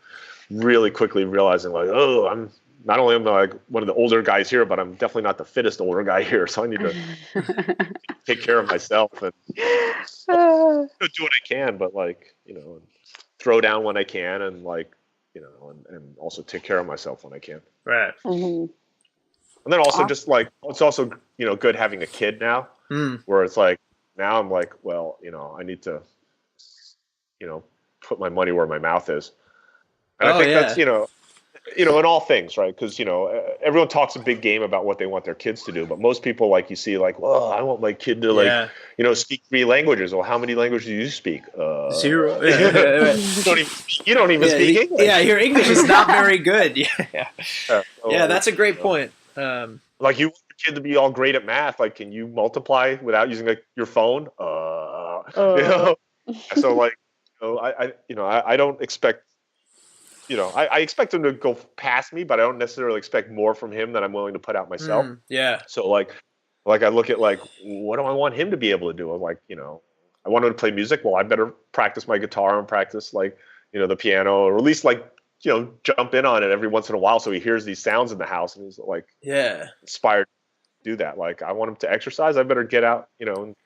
really quickly realizing like, oh, I'm not only am I like one of the older guys here, but I'm definitely not the fittest older guy here. So I need to take care of myself and do what I can, but like, throw down when I can, and like, and also take care of myself when I can. Right. Mm-hmm. And then also just like, it's also, good having a kid now, where it's like, now I'm like, well, I need to, put my money where my mouth is. And I think that's, in all things, right? Because, everyone talks a big game about what they want their kids to do. But most people, like, you see, like, well, I want my kid to, like, speak 3 languages. Well, how many languages do you speak? 0. You don't even speak English. Yeah, your English is not very good. Yeah, that's a great point. Like, you want your kid to be all great at math. Like, can you multiply without using, like, your phone? So, like, I don't expect, I expect him to go past me, but I don't necessarily expect more from him than I'm willing to put out myself. So like I look at like, what do I want him to be able to do? I'm like, I want him to play music. Well, I better practice my guitar and practice like, the piano, or at least like, jump in on it every once in a while. So he hears these sounds in the house and he's like, inspired to do that. Like, I want him to exercise. I better get out, and,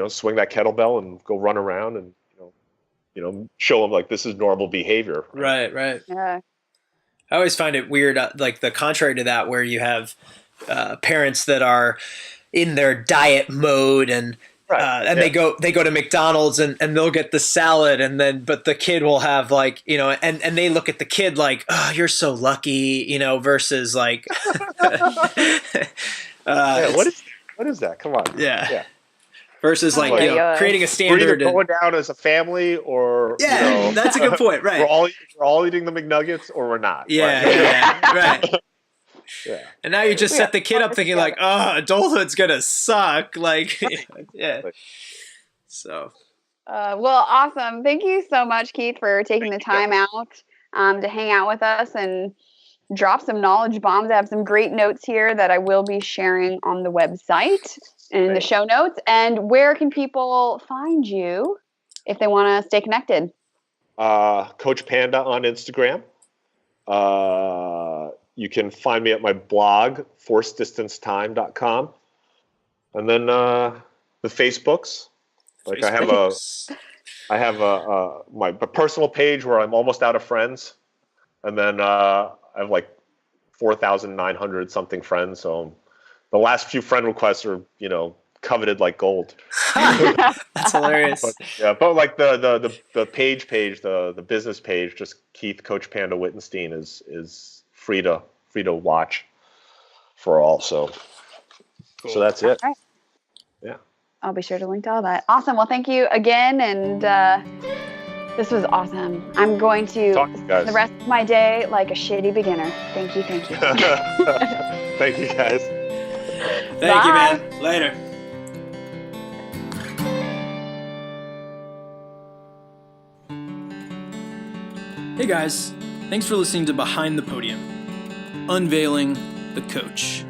swing that kettlebell and go run around and, show them like this is normal behavior. Right. Yeah. I always find it weird, like the contrary to that, where you have parents that are in their diet mode and they go to McDonald's and they'll get the salad, but the kid will have like, and they look at the kid like, oh, you're so lucky, versus like, what is that? Come on. Yeah. Versus like, creating a We're standard. either going down as a family, or that's a good point, right? We're all eating the McNuggets, or we're not. Right. Yeah. And now you just set the kid up thinking like, oh, adulthood's gonna suck. Like, So. Well, awesome. Thank you so much, Keith, for taking the time out to hang out with us and drop some knowledge bombs. I have some great notes here that I will be sharing on the website and in the show notes. And where can people find you if they want to stay connected? Coach Panda on Instagram. You can find me at my blog, forcedistancetime.com. And then the Facebooks. Like, I have my personal page where I'm almost out of friends. And then I have like 4,900 something friends. So the last few friend requests are, coveted like gold. That's hilarious. But like the page, the business page, just Keith Coach Panda Wittenstein is free to watch for all. So that's it. All right. Yeah. I'll be sure to link to all that. Awesome. Well, thank you again. And this was awesome. I'm going to spend the rest of my day like a shitty beginner. Thank you. Thank you, guys. Thank you, man. Later. Hey guys, thanks for listening to Behind the Podium, Unveiling the Coach.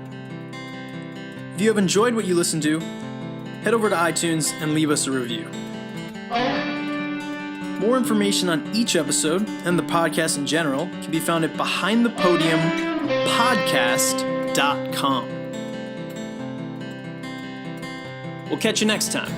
If you have enjoyed what you listened to, head over to iTunes and leave us a review. More information on each episode and the podcast in general can be found at behindthepodiumpodcast.com. We'll catch you next time.